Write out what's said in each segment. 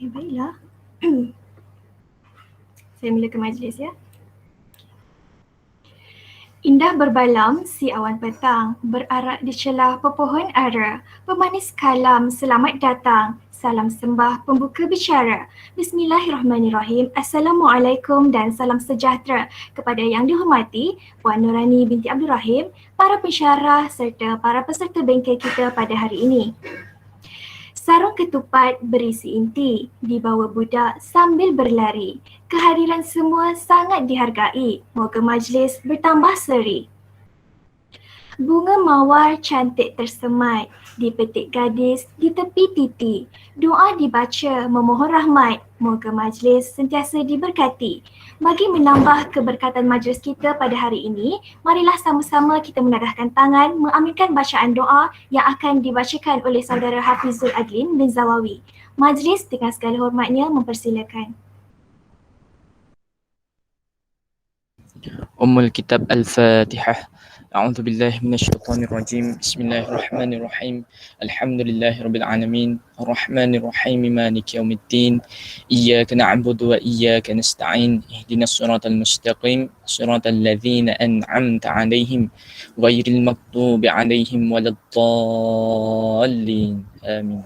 Okey, baiklah. Saya mulakan majlis ya. Indah berbalam si awan petang, berarak di celah pepohon ara. Pemanis kalam, selamat datang. Salam sembah pembuka bicara. Bismillahirrahmanirrahim. Assalamualaikum dan salam sejahtera kepada yang dihormati Puan Nurani binti Abdul Rahim, para pensyarah serta para peserta bengkel kita pada hari ini. Sarung ketupat berisi inti, dibawa budak sambil berlari. Kehadiran semua sangat dihargai. Moga majlis bertambah seri. Bunga mawar cantik tersemat, dipetik gadis di tepi titi. Doa dibaca memohon rahmat, moga majlis sentiasa diberkati. Bagi menambah keberkatan majlis kita pada hari ini, marilah sama-sama kita menadahkan tangan mengaminkan bacaan doa yang akan dibacakan oleh saudara Hafizul Adlin bin Zawawi. Majlis dengan segala hormatnya mempersilakan. Ummul Kitab Al-Fatihah. أعوذ بالله من الشيطان الرجيم بسم الله الرحمن الرحيم الحمد لله رب العالمين الرحمن الرحيم مالك يوم الدين إياك نعبد وإياك نستعين اهدنا الصراط المستقيم صراط الذين أنعمت عليهم غير المغضوب عليهم ولا الضالين آمين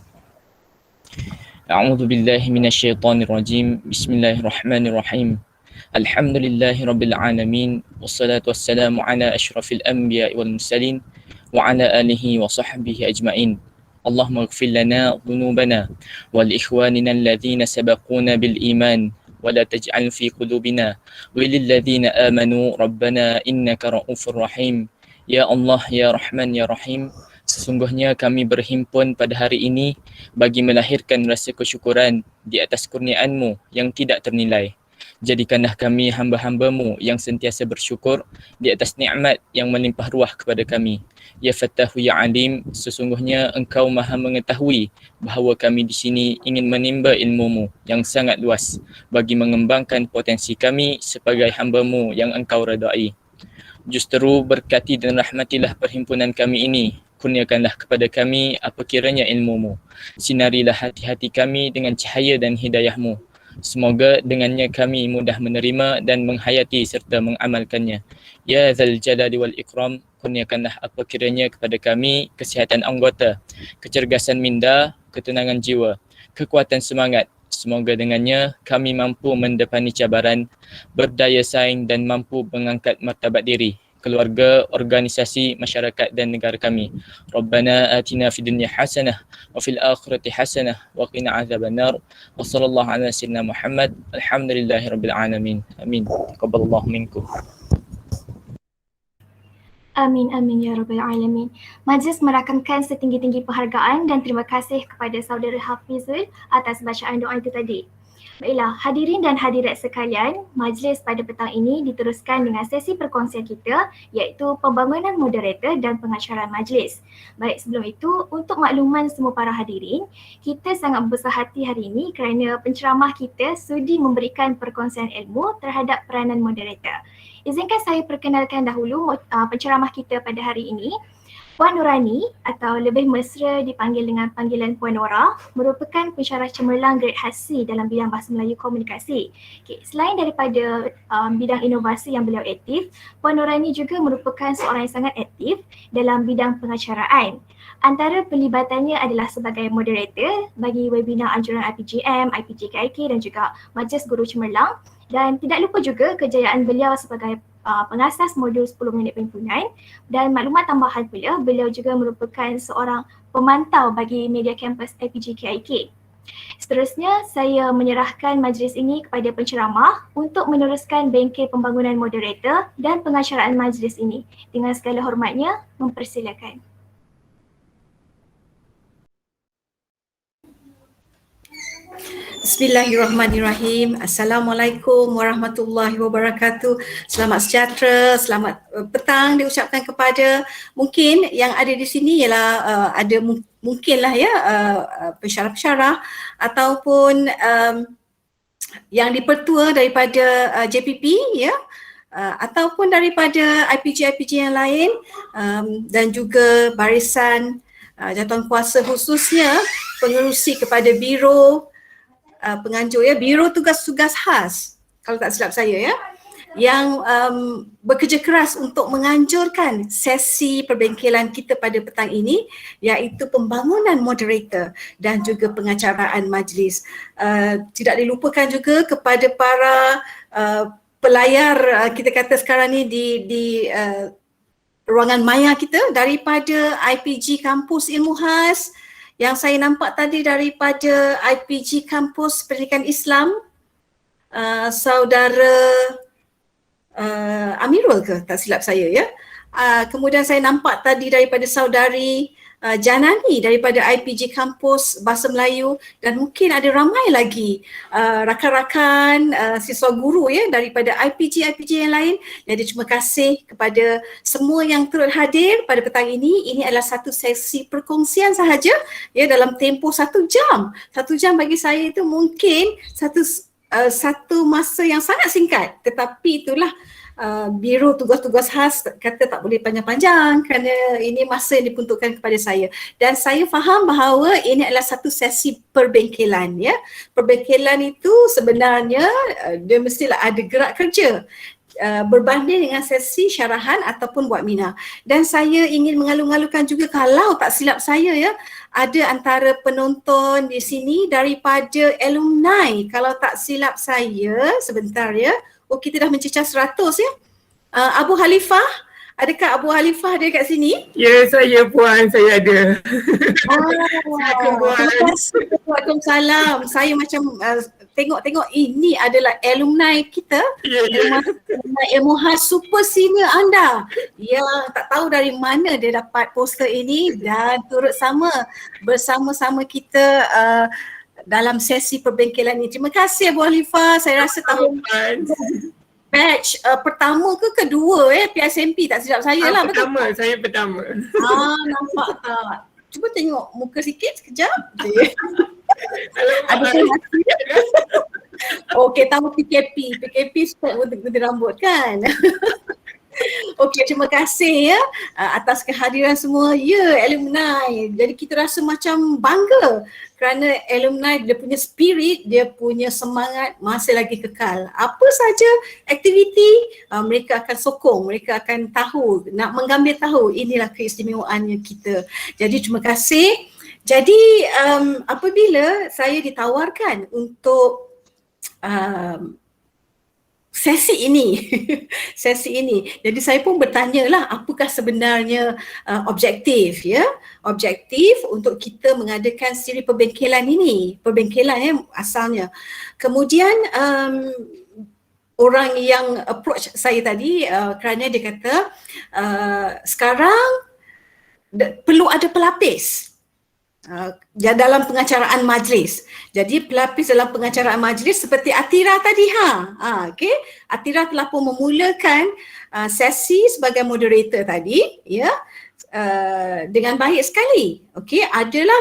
أعوذ بالله من الشيطان الرجيم بسم الله الرحمن الرحيم الحمد لله رب العالمين والصلاة والسلام على أشرف الأنبياء والمرسلين وعلى آله وصحبه أجمعين اللهم اغفر لنا ذنوبنا ولإخواننا الذين سبقونا بالإيمان ولا تجعل في قلوبنا وللذين آمنوا ربنا إنك رؤوف رحيم يا الله يا رحمن يا رحيم. Sesungguhnya kami berhimpun pada hari ini bagi melahirkan rasa kesyukuran di atas kurniaan-Mu yang tidak ternilai. Jadikanlah kami hamba-hamba-Mu yang sentiasa bersyukur di atas nikmat yang melimpah ruah kepada kami. Ya Fattahu Ya Alim, sesungguhnya Engkau Maha mengetahui bahawa kami di sini ingin menimba ilmu-Mu yang sangat luas bagi mengembangkan potensi kami sebagai hamba-Mu yang Engkau redai. Justeru berkati dan rahmatilah perhimpunan kami ini. Kurniakanlah kepada kami apa kiranya ilmu-Mu. Sinarilah hati-hati kami dengan cahaya dan hidayah-Mu. Semoga dengannya kami mudah menerima dan menghayati serta mengamalkannya. Ya Zal Jalali wal Ikram, kurniakanlah apa kiranya kepada kami kesihatan anggota, kecergasan minda, ketenangan jiwa, kekuatan semangat. Semoga dengannya kami mampu mendepani cabaran, berdaya saing dan mampu mengangkat martabat diri, keluarga, organisasi, masyarakat dan negara kami. Rabbana atina fid dunya hasanah wa fil akhirati hasanah wa qina adzabannar. Wa sallallahu ala sayyidina Muhammad. Alhamdulillahirabbil alamin. Amin. Taqabbalallahu minkum. Amin, amin ya rabbal alamin. Majlis merakamkan setinggi-tinggi penghargaan dan terima kasih kepada saudara Hafizul atas bacaan doa itu tadi. Baiklah, hadirin dan hadirat sekalian, majlis pada petang ini diteruskan dengan sesi perkongsian kita iaitu pembangunan moderator dan pengacara majlis. Baik, sebelum itu, untuk makluman semua para hadirin, kita sangat berbesar hati hari ini kerana penceramah kita sudi memberikan perkongsian ilmu terhadap peranan moderator. Izinkan saya perkenalkan dahulu penceramah kita pada hari ini. Puan Nurani atau lebih mesra dipanggil dengan panggilan Puan Nora merupakan pensyarah cemerlang grade HASI dalam bidang Bahasa Melayu Komunikasi. Okay, selain daripada bidang inovasi yang beliau aktif, Puan Nurani juga merupakan seorang yang sangat aktif dalam bidang pengacaraan. Antara penlibatannya adalah sebagai moderator bagi webinar anjuran IPGM, IPJKIK dan juga Majlis Guru Cemerlang, dan tidak lupa juga kejayaan beliau sebagai pengasas modul 10 minit perhimpunan, dan maklumat tambahan pula beliau juga merupakan seorang pemantau bagi media kampus IPJKIK. Seterusnya saya menyerahkan majlis ini kepada penceramah untuk meneruskan bengkel pembangunan moderator dan pengacaraan majlis ini. Dengan segala hormatnya, mempersilakan. Bismillahirrahmanirrahim. Assalamualaikum warahmatullahi wabarakatuh. Selamat sejahtera, selamat petang diucapkan kepada mungkin yang ada di sini ialah ada mungkinlah ya pensyarah-pensyarah ataupun yang dipertua daripada JPP ya, ataupun daripada IPJ yang lain, dan juga barisan jawatan kuasa khususnya pengerusi kepada Biro penganjur ya, Biro Tugas-Tugas Khas kalau tak silap saya ya, yang bekerja keras untuk menganjurkan sesi perbengkelan kita pada petang ini, iaitu pembangunan moderator dan juga pengacaraan majlis. Tidak dilupakan juga kepada para pelayar kita kata sekarang ni di ruangan maya kita daripada IPG Kampus Ilmu Khas, yang saya nampak tadi daripada IPG Kampus Pendidikan Islam, saudara Amirul ke tak silap saya ya. Kemudian saya nampak tadi daripada saudari Janani daripada IPG Kampus Bahasa Melayu, dan mungkin ada ramai lagi rakan-rakan siswa guru ya daripada IPG yang lain. Jadi terima kasih kepada semua yang turut hadir pada petang ini. Ini adalah satu sesi perkongsian sahaja ya, dalam tempoh 1 jam. 1 jam bagi saya itu mungkin satu masa yang sangat singkat, tetapi itulah Biro Tugas-Tugas Khas kata tak boleh panjang-panjang kerana ini masa yang diperuntukkan kepada saya, dan saya faham bahawa ini adalah satu sesi perbengkelan ya. Perbengkelan itu sebenarnya dia mestilah ada gerak kerja berbanding dengan sesi syarahan ataupun buat mina. Dan saya ingin mengalu-alukan juga, kalau tak silap saya ya, ada antara penonton di sini daripada alumni, kalau tak silap saya sebentar ya. Oh, kita dah mencecah 100 ya. Abu Halifah, adakah Abu Halifah ada kat sini? Ya, saya Puan, saya ada. Silakan Puan. Waalaikumsalam. Saya macam tengok ini adalah alumni kita, alumni Ilmu Khas super senior anda yang tak tahu dari mana dia dapat poster ini dan turut bersama-sama kita dalam sesi perbengkelan ini. Terima kasih Abu Halifah. Saya rasa tahun batch pertama ke kedua PSMP tak silap saya lah. Pertama, betul? saya pertama. Nampak tak? Cuba tengok muka sikit sekejap. Ada okey, tahu PKP spek gunting rambut kan. Okey, terima kasih ya atas kehadiran semua ya alumni. Jadi kita rasa macam bangga kerana alumni dia punya spirit, dia punya semangat masih lagi kekal. Apa saja aktiviti mereka akan sokong, mereka akan tahu, nak mengambil tahu, inilah keistimewaannya kita. Jadi terima kasih. Jadi apabila saya ditawarkan untuk sesi ini, jadi saya pun bertanyalah apakah sebenarnya objektif untuk kita mengadakan siri perbengkelan ini, asalnya. Kemudian orang yang approach saya tadi kerana dia kata sekarang perlu ada pelapis dalam pengacaraan majlis. Jadi pelapis dalam pengacaraan majlis seperti Atira tadi okey. Atira telah pun memulakan sesi sebagai moderator tadi ya. Dengan baik sekali. Okey,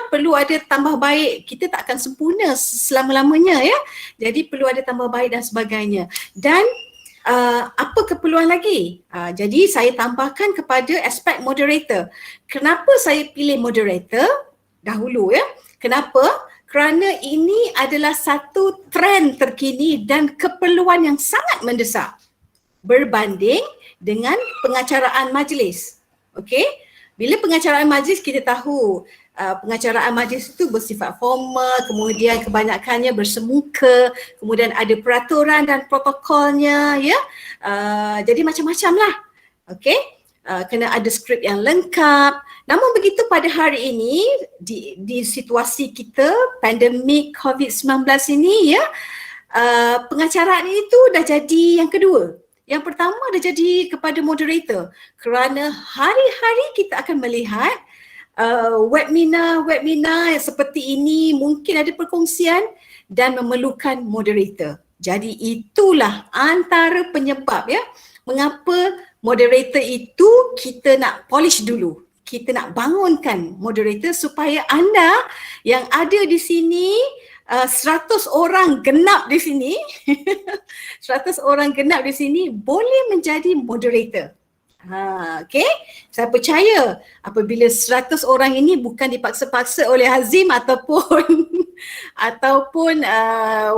perlu ada tambah baik. Kita tak akan sempurna selama-lamanya ya. Jadi perlu ada tambah baik dan sebagainya. Dan apa keperluan lagi? Jadi saya tambahkan kepada aspek moderator. Kenapa saya pilih moderator dahulu ya? Kenapa? Kerana ini adalah satu trend terkini dan keperluan yang sangat mendesak berbanding dengan pengacaraan majlis. Okey? Bila pengacaraan majlis kita tahu pengacaraan majlis itu bersifat formal, kemudian kebanyakannya bersemuka, kemudian ada peraturan dan protokolnya ya. Jadi macam-macam lah. Okey? Kena ada skrip yang lengkap. Namun begitu pada hari ini di situasi kita pandemik COVID-19 ini ya, pengacaraan itu dah jadi yang kedua. Yang pertama dah jadi kepada moderator, kerana hari-hari kita akan melihat webinar seperti ini mungkin ada perkongsian dan memerlukan moderator. Jadi itulah antara penyebab ya mengapa moderator itu kita nak polish dulu. Kita nak bangunkan moderator supaya anda yang ada di sini 100 orang genap di sini 100 orang genap di sini boleh menjadi moderator. Okay, saya percaya apabila 100 orang ini bukan dipaksa-paksa oleh Hazim ataupun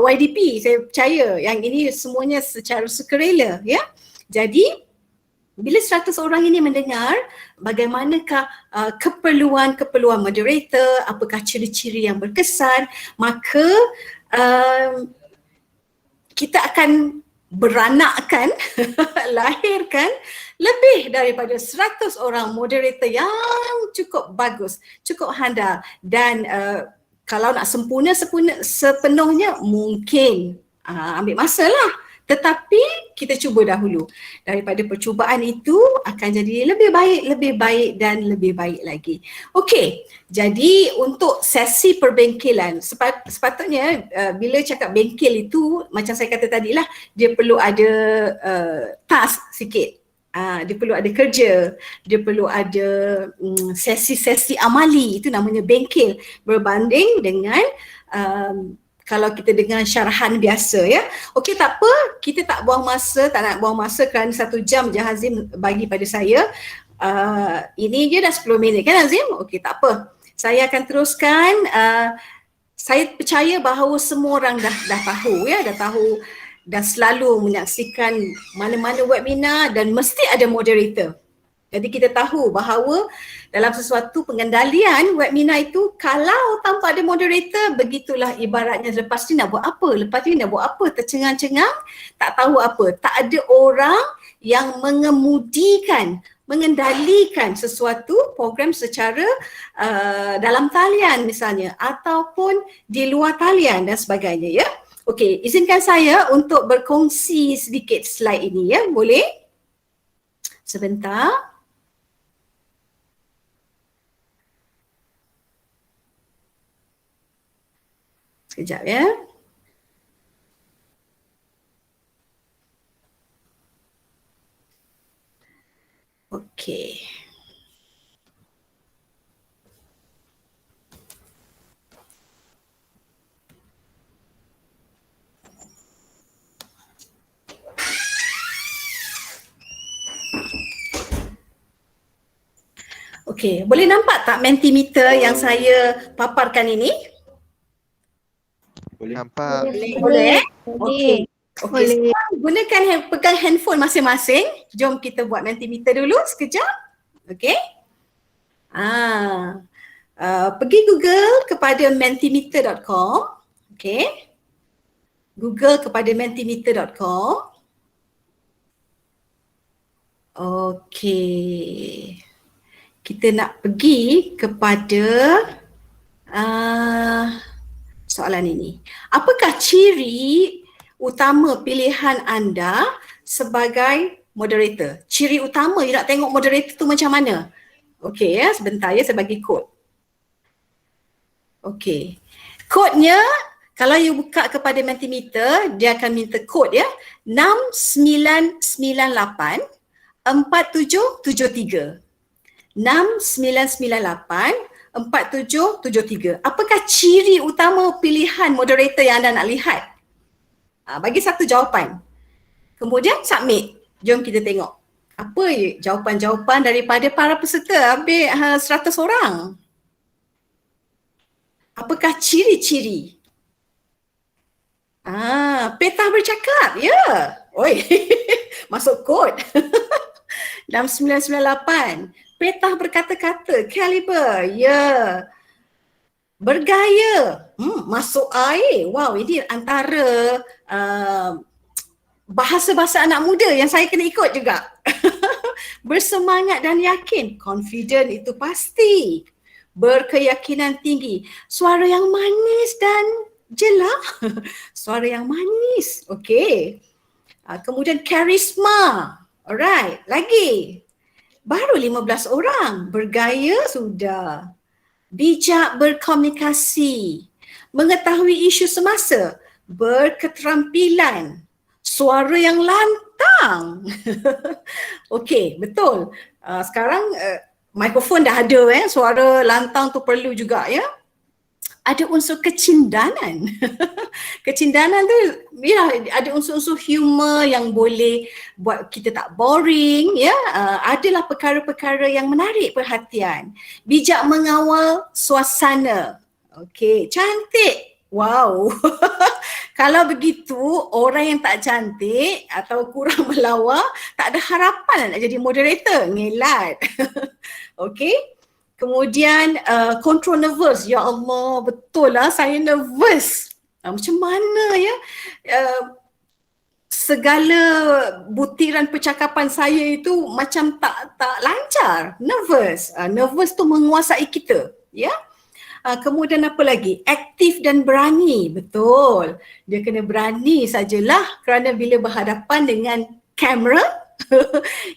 YDP, saya percaya yang ini semuanya secara sukarela, ya. Jadi bila 100 orang ini mendengar bagaimanakah keperluan moderator, apakah ciri-ciri yang berkesan, maka kita akan beranakkan, lahirkan lebih daripada 100 orang moderator yang cukup bagus, cukup handal dan kalau nak sempurna sepenuhnya mungkin ambil masa lah. Tetapi kita cuba dahulu. Daripada percubaan itu akan jadi lebih baik dan lebih baik lagi. Okey, jadi untuk sesi perbengkelan, sepatutnya bila cakap bengkel itu macam saya kata tadi lah, dia perlu ada task sikit. Dia perlu ada kerja, dia perlu ada sesi-sesi amali, itu namanya bengkel berbanding dengan kalau kita dengan syarahan biasa, ya. Okey, tak apa, kita tak nak buang masa kerana 1 jam je Hazim bagi pada saya. Ini je dah 10 minit kan Hazim? Okey, tak apa. Saya akan teruskan. Saya percaya bahawa semua orang dah tahu, ya, dah selalu menyaksikan mana-mana webinar dan mesti ada moderator. Jadi kita tahu bahawa dalam sesuatu pengendalian webinar itu, kalau tanpa ada moderator, begitulah ibaratnya lepas ni nak buat apa, tercengang-cengang, tak tahu apa. Tak ada orang yang mengendalikan sesuatu program secara dalam talian misalnya ataupun di luar talian dan sebagainya, ya. Okey, izinkan saya untuk berkongsi sedikit slide ini, ya, boleh? Sebentar. Sekejap, ya. Okey. Okey, boleh nampak tak Mentimeter yang saya paparkan ini? Boleh. Nampak. Boleh. Okey. Okey, sekarang gunakan pegang handphone masing-masing. Jom kita buat Mentimeter dulu sekejap. Okey. Pergi Google kepada mentimeter.com. Okey. Google kepada mentimeter.com. Okey. Kita nak pergi kepada soalan ini. Apakah ciri utama pilihan anda sebagai moderator? Ciri utama you nak tengok moderator tu macam mana? Okey, ya, sebentar, ya, saya bagi kod. Okey. Kodnya, kalau you buka kepada Mentimeter, dia akan minta kod, ya. 6998 4773. 6998 4773. Apakah ciri utama pilihan moderator yang anda nak lihat? Bagi satu jawapan. Kemudian submit. Jom kita tengok. Apa jawapan-jawapan daripada para peserta? Habis 100 orang. Apakah ciri-ciri? Petah bercakap. Ya. Oi. Masuk kod. 6998. Petah berkata-kata, kaliber, ya. Bergaya, masuk air. Wow, ini antara bahasa-bahasa anak muda yang saya kena ikut juga. Bersemangat dan yakin, confident itu pasti. Berkeyakinan tinggi, suara yang manis dan jelas. Suara yang manis, okey. Kemudian karisma, alright, lagi. Baru 15 orang, bergaya sudah. Bijak berkomunikasi, mengetahui isu semasa, berketerampilan, suara yang lantang. Okey, betul. Sekarang mikrofon dah ada, suara lantang tu perlu juga, ya. ada unsur kecindanan. Kecindanan tu ya, ada unsur-unsur humor yang boleh buat kita tak boring ya. Adalah perkara-perkara yang menarik perhatian. Bijak mengawal suasana. Okey, cantik. Wow. Kalau begitu, orang yang tak cantik atau kurang melawak tak ada harapan nak jadi moderator. Ngelat. Okey. Kemudian control nervous. Ya Allah, betul lah saya nervous. Macam mana ya? Segala butiran percakapan saya itu macam tak lancar. Nervous. Nervous tu menguasai kita. Ya. Kemudian apa lagi? Aktif dan berani. Betul. Dia kena berani sajalah kerana bila berhadapan dengan kamera,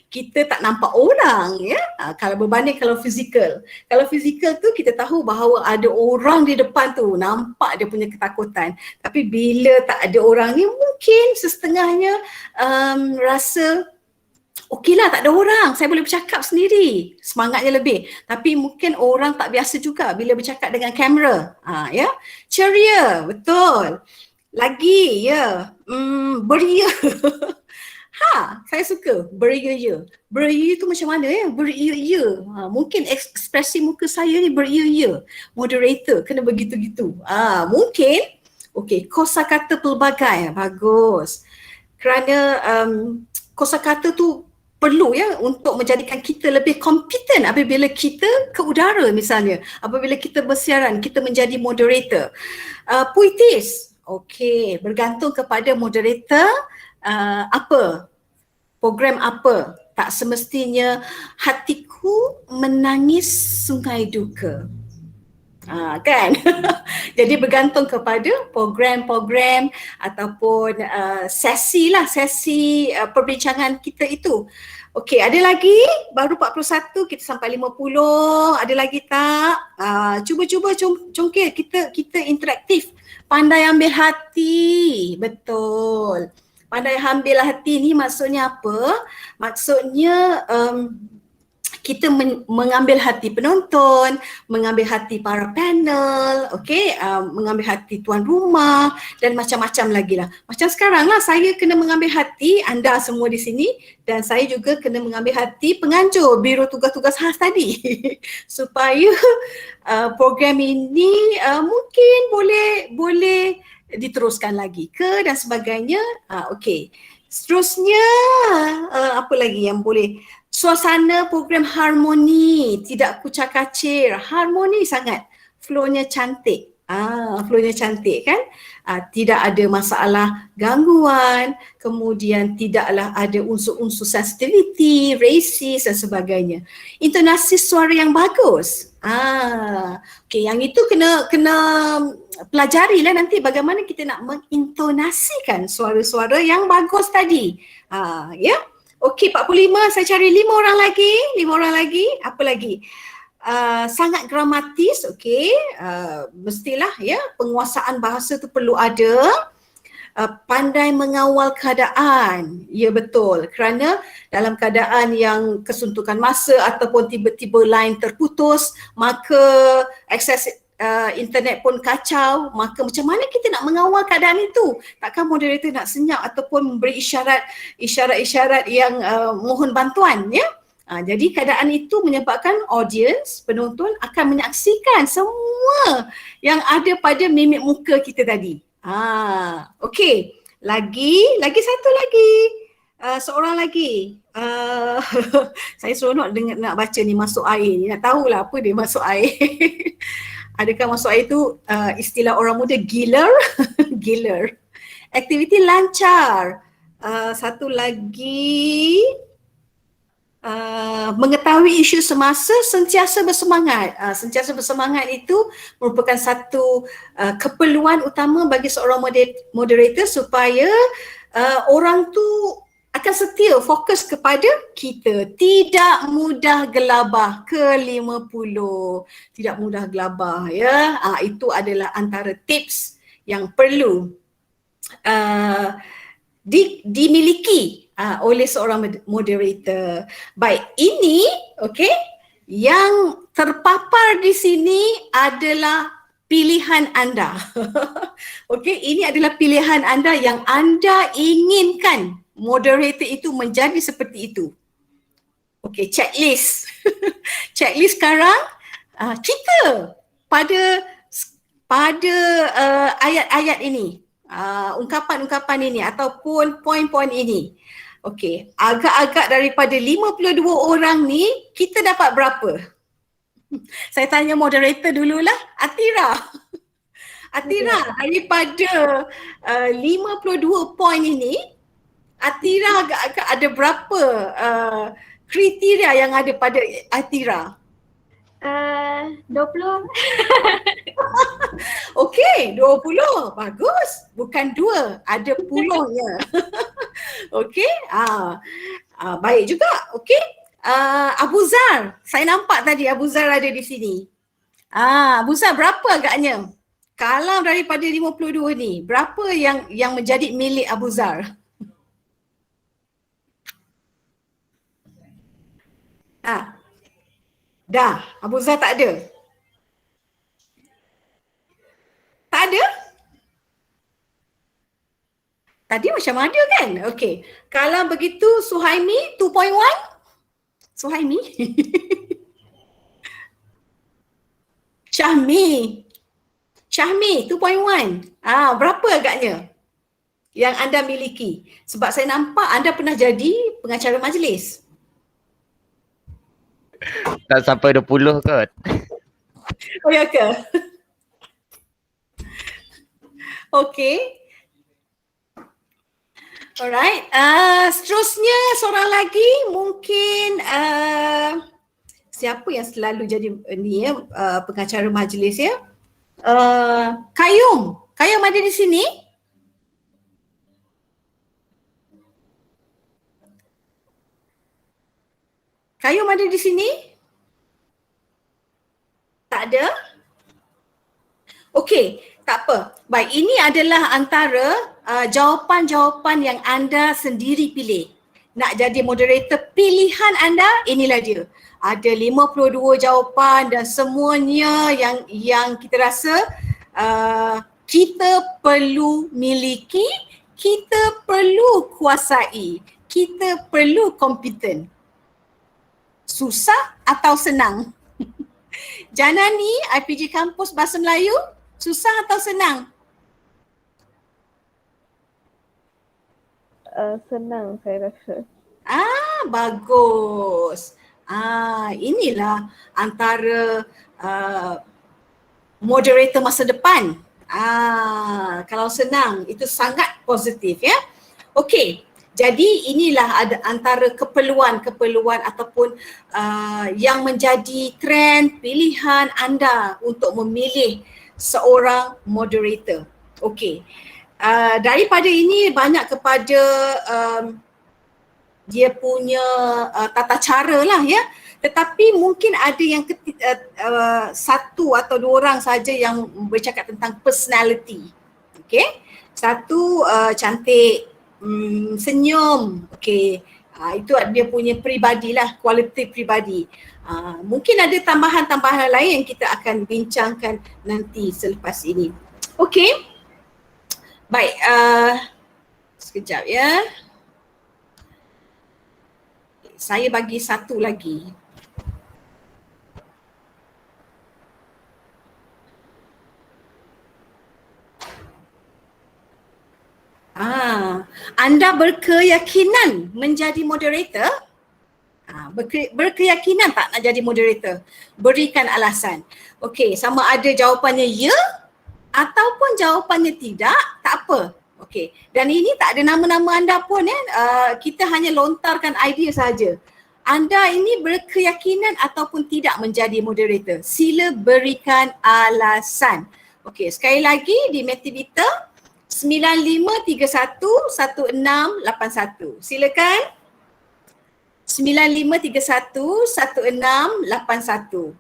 kita tak nampak orang ya. Kalau berbanding kalau fizikal. Kalau fizikal tu kita tahu bahawa ada orang di depan tu, nampak dia punya ketakutan. Tapi bila tak ada orang ni mungkin setengahnya rasa okeylah tak ada orang, saya boleh bercakap sendiri, semangatnya lebih. Tapi mungkin orang tak biasa juga bila bercakap dengan kamera. Ya. Ceria, betul. Lagi ya, beria. Saya suka beria-ia. Beria tu macam mana ya? Beria-ia. Mungkin ekspresi muka saya ni beria-ia. Moderator kena begitu-gitu. Mungkin. Okey, kosakata pelbagai. Bagus. Kerana kosakata tu perlu ya untuk menjadikan kita lebih kompeten apabila kita ke udara misalnya. Apabila kita bersiaran, kita menjadi moderator. Puitis. Okey, bergantung kepada moderator. Apa? Program apa? Tak semestinya hatiku menangis sungai duka. Kan? Jadi bergantung kepada program-program ataupun sesi perbincangan kita itu. Okey, ada lagi? Baru 41, kita sampai 50. Ada lagi tak? Cuba-cuba congkir, kita interaktif. Pandai ambil hati. Betul. Pandai ambil hati ni maksudnya apa? Maksudnya kita mengambil hati penonton, mengambil hati para panel, okey, mengambil hati tuan rumah dan macam-macam lagi lah. Macam sekarang lah saya kena mengambil hati anda semua di sini dan saya juga kena mengambil hati penganjur Biro Tugas-Tugas Khas tadi supaya program ini mungkin boleh diteruskan lagi ke dan sebagainya. Okey. Seterusnya apa lagi yang boleh? Suasana program harmoni, tidak kucak-kacir, harmoni sangat. Flow-nya cantik. Flow-nya cantik kan? Tidak ada masalah gangguan, kemudian tidaklah ada unsur-unsur sensitivity, racist dan sebagainya. Intonasi suara yang bagus. Okey, yang itu kena pelajarilah nanti bagaimana kita nak mengintonasikan suara-suara yang bagus tadi. Ya. Okey, 45, saya cari 5 orang lagi. Apa lagi? Sangat gramatis, okey. Mestilah ya, penguasaan bahasa tu perlu ada. Pandai mengawal keadaan. Ya betul, kerana dalam keadaan yang kesuntukan masa ataupun tiba-tiba line terputus, maka akses internet pun kacau, maka macam mana kita nak mengawal keadaan itu? Takkan moderator nak senyap ataupun memberi isyarat-isyarat yang mohon bantuan ya? Jadi keadaan itu menyebabkan audience, penonton akan menyaksikan semua yang ada pada mimik muka kita tadi. Okey. Lagi satu lagi. Seorang lagi. Saya seronok nak baca ni masuk air ni. Nak tahulah apa dia masuk air. Adakah masuk air tu istilah orang muda giler? Giler. Aktiviti lancar. Satu lagi. Mengetahui isu semasa, sentiasa bersemangat. Sentiasa bersemangat itu merupakan satu keperluan utama bagi seorang moderator supaya orang tu akan setia fokus kepada kita. Tidak mudah gelabah, ke-50. Tidak mudah gelabah ya. Itu adalah antara tips yang perlu dimiliki oleh seorang moderator. Baik, ini okey, yang terpapar di sini adalah pilihan anda. Okey, ini adalah pilihan anda yang anda inginkan moderator itu menjadi seperti itu. Okey, checklist. Checklist sekarang kita pada ayat-ayat ini, ungkapan-ungkapan ini ataupun poin-poin ini. Okey, agak-agak daripada 52 orang ni kita dapat berapa? Saya tanya moderator dululah, Atira. Atira, daripada 52 poin ini, Atira agak-agak ada berapa kriteria yang ada pada Atira? 20. Okey, 20. Bagus. Bukan 2, ada puluhnya. Okey. Baik juga. Okey. Abu Zar. Saya nampak tadi Abu Zar ada di sini. Abu Zar berapa agaknya? Kalau daripada 52 ni, berapa yang menjadi milik Abu Zar? Dah, Abu Zar tak ada? Tak ada? Tadi macam ada kan? Okey. Kalau begitu Suhaimi 2.1? Suhaimi? Syahmi 2.1. Berapa agaknya yang anda miliki? Sebab saya nampak anda pernah jadi pengacara majlis. Tak sampai 20 kot. Oh ya ke? Okey. Alright. Seterusnya seorang lagi mungkin siapa yang selalu jadi pengacara majlis ya? Kayum. Kayum ada di sini? Kayum ada di sini? Tak ada? Okey, tak apa. Baik, ini adalah antara jawapan-jawapan yang anda sendiri pilih. Nak jadi moderator, pilihan anda inilah dia. Ada 52 jawapan dan semuanya yang kita rasa kita perlu miliki, kita perlu kuasai, kita perlu kompeten. Susah atau senang? Janani, IPG Kampus Bahasa Melayu, susah atau senang? Senang saya rasa. Bagus. Inilah antara moderator masa depan. Kalau senang, itu sangat positif ya. Okey. Jadi inilah ada antara keperluan ataupun yang menjadi trend pilihan anda untuk memilih seorang moderator. Okey. Daripada ini banyak kepada dia punya tata cara lah ya. Tetapi mungkin ada yang satu atau dua orang saja yang bercakap tentang personality. Okey. Satu cantik, senyum. Okey. Itu dia punya peribadi lah, kualiti peribadi. Mungkin ada tambahan-tambahan lain yang kita akan bincangkan nanti selepas ini. Okey. Baik, sekejap ya. Saya bagi satu lagi. Anda berkeyakinan menjadi moderator? Berkeyakinan tak nak jadi moderator? Berikan alasan. Okey, sama ada jawapannya ya ataupun jawapannya tidak, tak apa. Okey, dan ini tak ada nama-nama anda pun ya. Kita hanya lontarkan idea saja. Anda ini berkeyakinan ataupun tidak menjadi moderator? Sila berikan alasan. Okey, sekali lagi di Metivita 95311681. Silakan. 95311681.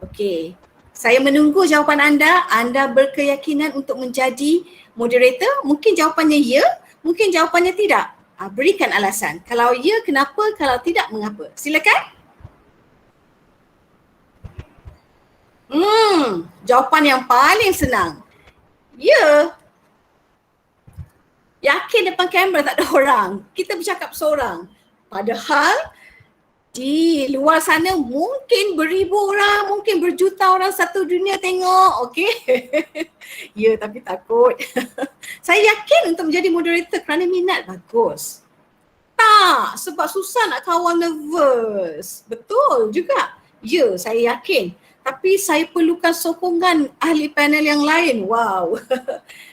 Okey. Saya menunggu jawapan anda. Anda berkeyakinan untuk menjadi moderator? Mungkin jawapannya ya, mungkin jawapannya tidak. Berikan alasan. Kalau ya, kenapa? Kalau tidak, mengapa? Silakan. Jawapan yang paling senang. Ya. Yakin depan kamera tak ada orang. Kita bercakap seorang. Padahal di luar sana mungkin beribu orang, mungkin berjuta orang satu dunia tengok. Okey. Ya, tapi takut. Saya yakin untuk menjadi moderator kerana minat bagus. Tak, sebab susah nak kawal nervous. Betul juga. Ya, saya yakin. Tapi saya perlukan sokongan ahli panel yang lain. Wow.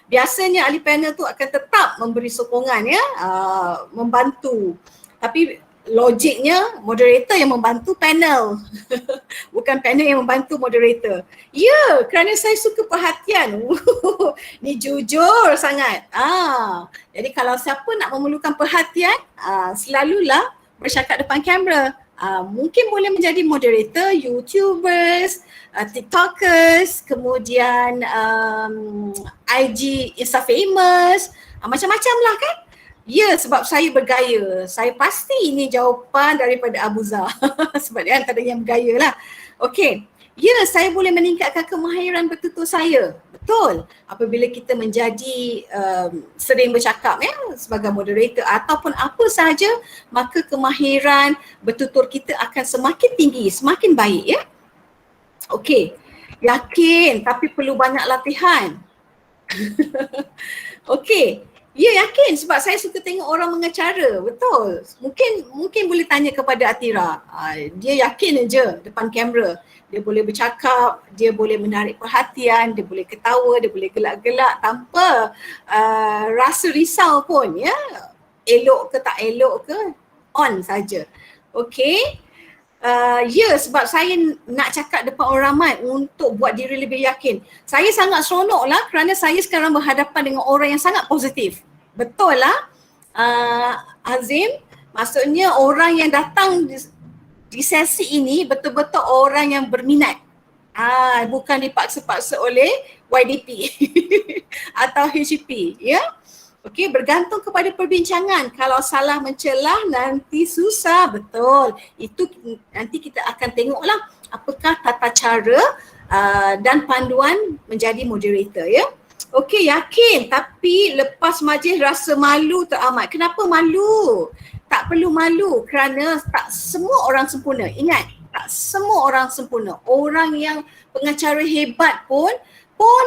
Biasanya ahli panel tu akan tetap memberi sokongan ya, membantu. Tapi logiknya moderator yang membantu panel. Bukan panel yang membantu moderator. Ya, kerana saya suka perhatian. Ni jujur sangat. Jadi kalau siapa nak memerlukan perhatian, selalulah bercakap depan kamera. Mungkin boleh menjadi moderator, YouTubers, TikTokers, kemudian IG Insta famous, macam-macam lah kan. Ya, sebab saya bergaya. Saya pasti ini jawapan daripada Abuza. Sebab dia antara yang bergaya lah. Okey. Ya, saya boleh meningkatkan kemahiran bertutur saya. Betul. Apabila kita menjadi sering bercakap ya sebagai moderator ataupun apa sahaja, maka kemahiran bertutur kita akan semakin tinggi, semakin baik ya. Okey. Yakin tapi perlu banyak latihan. Okey. Ya, yakin sebab saya suka tengok orang mengacara. Betul. Mungkin boleh tanya kepada Atira. Dia yakin je depan kamera. Dia boleh bercakap, dia boleh menarik perhatian, dia boleh ketawa, dia boleh gelak-gelak tanpa rasa risau pun ya. Elok ke tak elok ke, on saja. Okey. Ya, sebab saya nak cakap depan orang ramai untuk buat diri lebih yakin. Saya sangat seronok lah kerana saya sekarang berhadapan dengan orang yang sangat positif. Betul lah Azim, maksudnya orang yang datang di sesi ini betul-betul orang yang berminat. Bukan dipaksa-paksa oleh YDP atau HCP ya. Okey, bergantung kepada perbincangan. Kalau salah mencelah nanti susah, betul. Itu nanti kita akan tengoklah apakah tata cara dan panduan menjadi moderator ya. Okey, yakin tapi lepas majlis rasa malu teramat. Kenapa malu? Tak perlu malu kerana tak semua orang sempurna. Ingat, tak semua orang sempurna. Orang yang pengacara hebat pun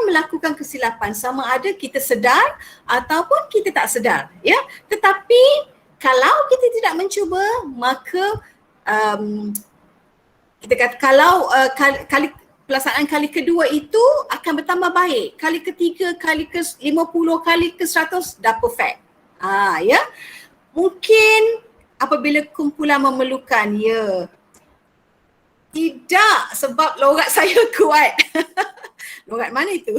melakukan kesilapan, sama ada kita sedar ataupun kita tak sedar ya. Tetapi kalau kita tidak mencuba, maka kita kata kalau kali pelaksanaan kali kedua itu akan bertambah baik. Kali ketiga, kali ke-50, kali ke-100 dah perfect. Ya. Mungkin apabila kumpulan memerlukan, ya. Tidak, sebab logat saya kuat. Logat mana itu?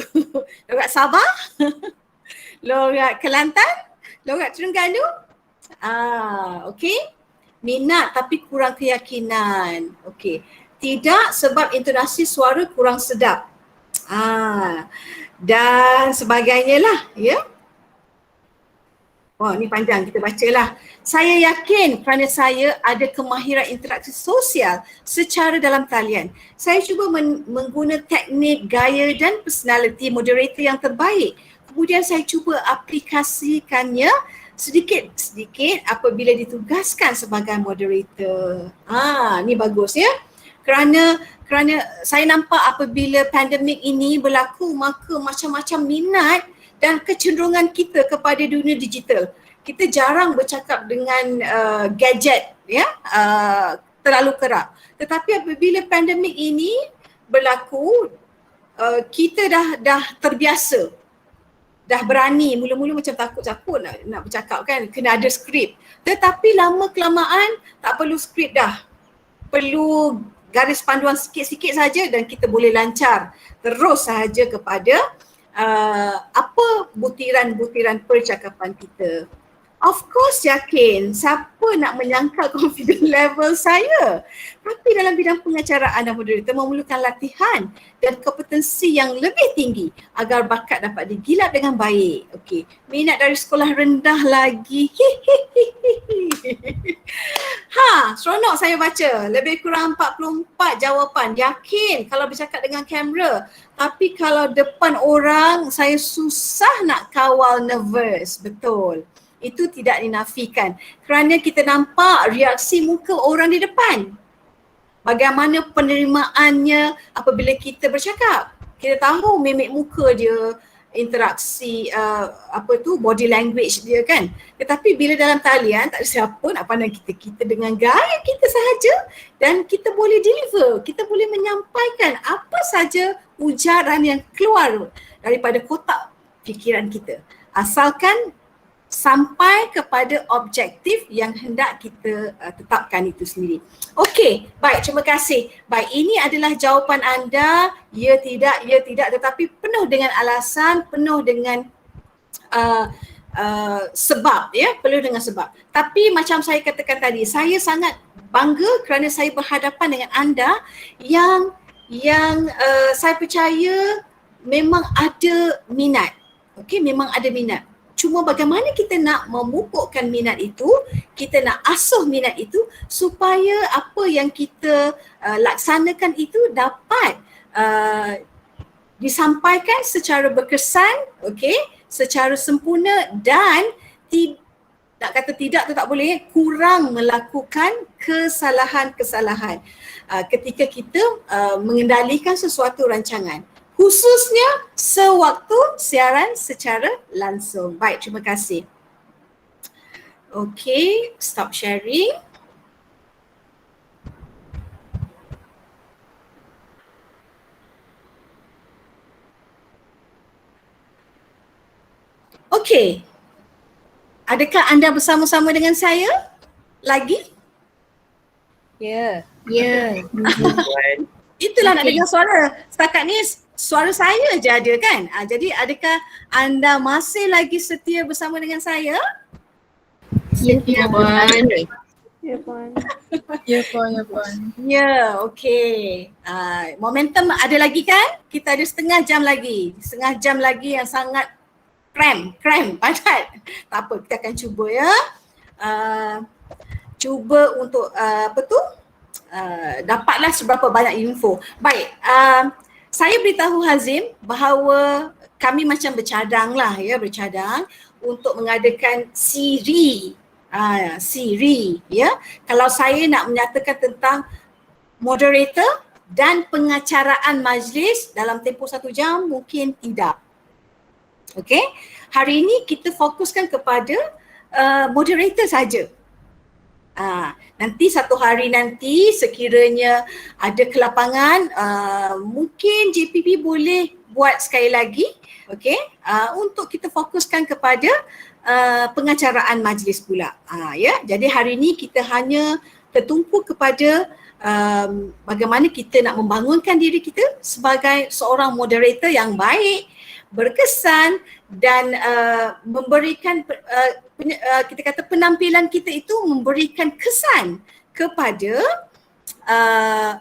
Logat Sabah? Logat Kelantan? Logat Terengganu? Okey. Minat tapi kurang keyakinan. Okey. Tidak, sebab intonasi suara kurang sedap. Dan sebagainya lah, ya. Wah, ni panjang, kita bacalah. Saya yakin kerana saya ada kemahiran interaksi sosial secara dalam talian. Saya cuba menggunakan teknik, gaya dan personality moderator yang terbaik. Kemudian saya cuba aplikasikannya sedikit-sedikit apabila ditugaskan sebagai moderator. Ni bagus ya. Kerana saya nampak apabila pandemik ini berlaku, maka macam-macam minat dan kecenderungan kita kepada dunia digital. Kita jarang bercakap dengan gadget ya, terlalu kerap. Tetapi apabila pandemik ini berlaku, kita dah terbiasa. Dah berani, mula-mula macam takut-takut nak bercakap kan, kena ada skrip. Tetapi lama kelamaan tak perlu skrip dah. Perlu garis panduan sikit-sikit saja dan kita boleh lancar terus sahaja kepada apa butiran-butiran percakapan kita. Of course yakin. Siapa nak menyangkal confidence level saya? Tapi dalam bidang pengacaraan dan moderator memerlukan latihan dan kompetensi yang lebih tinggi agar bakat dapat digilap dengan baik. Okey, minat dari sekolah rendah lagi. Seronok saya baca. Lebih kurang 44 jawapan. Yakin kalau bercakap dengan kamera. Tapi kalau depan orang saya susah nak kawal, nervous. Betul. Itu tidak dinafikan kerana kita nampak reaksi muka orang di depan. Bagaimana penerimaannya apabila kita bercakap. Kita tahu mimik muka dia, interaksi body language dia kan. Tetapi bila dalam talian tak ada siapa nak pandang kita. Kita dengan gaya kita sahaja dan kita boleh deliver. Kita boleh menyampaikan apa saja ujaran yang keluar daripada kotak fikiran kita. Asalkan sampai kepada objektif yang hendak kita tetapkan itu sendiri. Okey, baik, terima kasih. Baik, ini adalah jawapan anda, ya tidak tetapi penuh dengan alasan, penuh dengan sebab, ya, penuh dengan sebab. Tapi macam saya katakan tadi, saya sangat bangga kerana saya berhadapan dengan anda yang saya percaya memang ada minat. Okey, memang ada minat. Cuma bagaimana kita nak memupukkan minat itu, kita nak asuh minat itu supaya apa yang kita laksanakan itu dapat disampaikan secara berkesan, okey, secara sempurna dan nak kata tidak tu tak boleh, kurang melakukan kesalahan-kesalahan ketika kita mengendalikan sesuatu rancangan. Khususnya sewaktu siaran secara langsung. Baik, terima kasih. Okay, stop sharing. Okay. Adakah anda bersama-sama dengan saya lagi? Ya. Ya. Itulah nak dengar suara. Setakat ni suara saya je ada kan? Jadi adakah anda masih lagi setia bersama dengan saya? Ya, Puan. Ya, Puan. Ya, okey. Momentum ada lagi kan? Kita ada setengah jam lagi. Setengah jam lagi yang sangat cram, padat. Tak apa, kita akan cuba ya. Cuba untuk dapatlah seberapa banyak info. Baik, saya beritahu Hazim bahawa kami macam bercadang untuk mengadakan siri ya. Kalau saya nak menyatakan tentang moderator dan pengacaraan majlis dalam tempoh 1 jam mungkin tidak. Okey, hari ini kita fokuskan kepada moderator saja. Nanti satu hari nanti sekiranya ada kelapangan, mungkin JPP boleh buat sekali lagi, okey, untuk kita fokuskan kepada pengacaraan majlis pula. Ya, jadi hari ini kita hanya tertumpu kepada bagaimana kita nak membangunkan diri kita sebagai seorang moderator yang baik, berkesan dan memberikan kita kata penampilan kita itu memberikan kesan kepada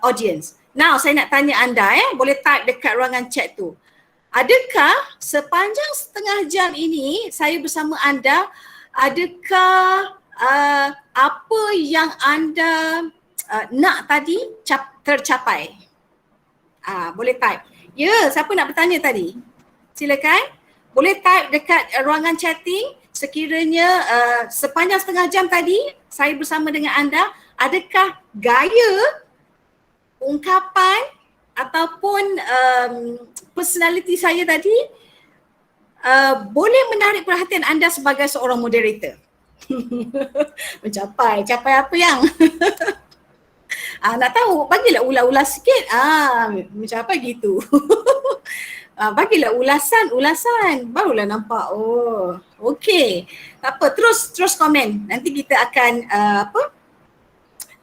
audience. Now saya nak tanya anda boleh type dekat ruangan chat tu. Adakah sepanjang setengah jam ini saya bersama anda, adakah apa yang anda nak tadi tercapai? Boleh type. Ya, siapa nak bertanya tadi? Silakan. Boleh type dekat ruangan chatting sekiranya sepanjang setengah jam tadi saya bersama dengan anda, adakah gaya, ungkapan ataupun personality saya tadi boleh menarik perhatian anda sebagai seorang moderator? Capai apa yang? Nak tahu, bagilah ulas-ulas sikit. Mencapai gitu. Bagilah ulasan, barulah nampak. Oh, okey. Tak apa, terus komen. Nanti kita akan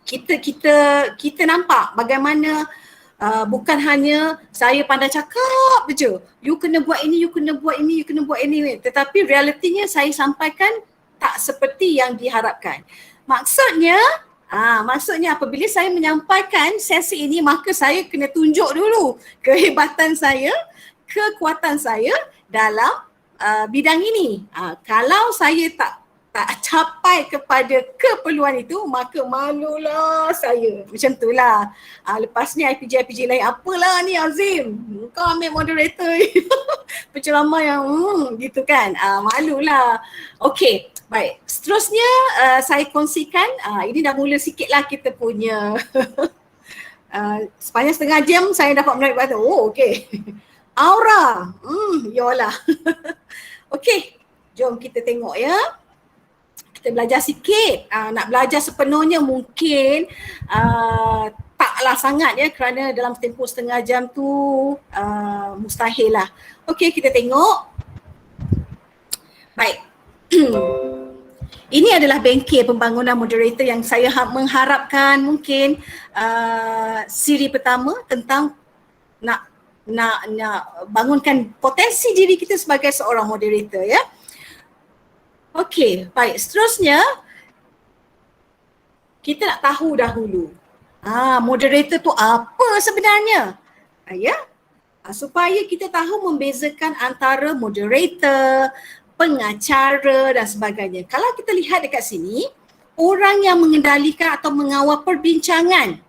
kita nampak bagaimana bukan hanya saya pandai cakap je. You kena buat ini, you kena buat ini, you kena buat ini. Tetapi realitinya saya sampaikan tak seperti yang diharapkan. Maksudnya apabila saya menyampaikan sesi ini, maka saya kena tunjuk dulu kehebatan saya, kekuatan saya dalam bidang ini. Kalau saya tak capai kepada keperluan itu, maka malulah saya. Macam itulah. Lepas ni IPG lain, apalah ni Azim, kau ambil moderator penceramah yang gitu kan. Malulah. Okey, baik. Seterusnya saya kongsikan, ini dah mula sikit lah kita punya sepanjang setengah jam saya dapat menarik batu. Oh, okey. Aura. Yolah. Okey, jom kita tengok ya. Kita belajar sikit. Nak belajar sepenuhnya mungkin taklah sangat ya, kerana dalam tempoh setengah jam tu mustahil lah. Okey, kita tengok. Baik. Ini adalah bengkel pembangunan moderator yang saya mengharapkan mungkin siri pertama tentang nak bangunkan potensi diri kita sebagai seorang moderator ya. Okey, baik. Seterusnya kita nak tahu dahulu moderator tu apa sebenarnya. Ya. Supaya kita tahu membezakan antara moderator, pengacara dan sebagainya. Kalau kita lihat dekat sini, orang yang mengendalikan atau mengawal perbincangan.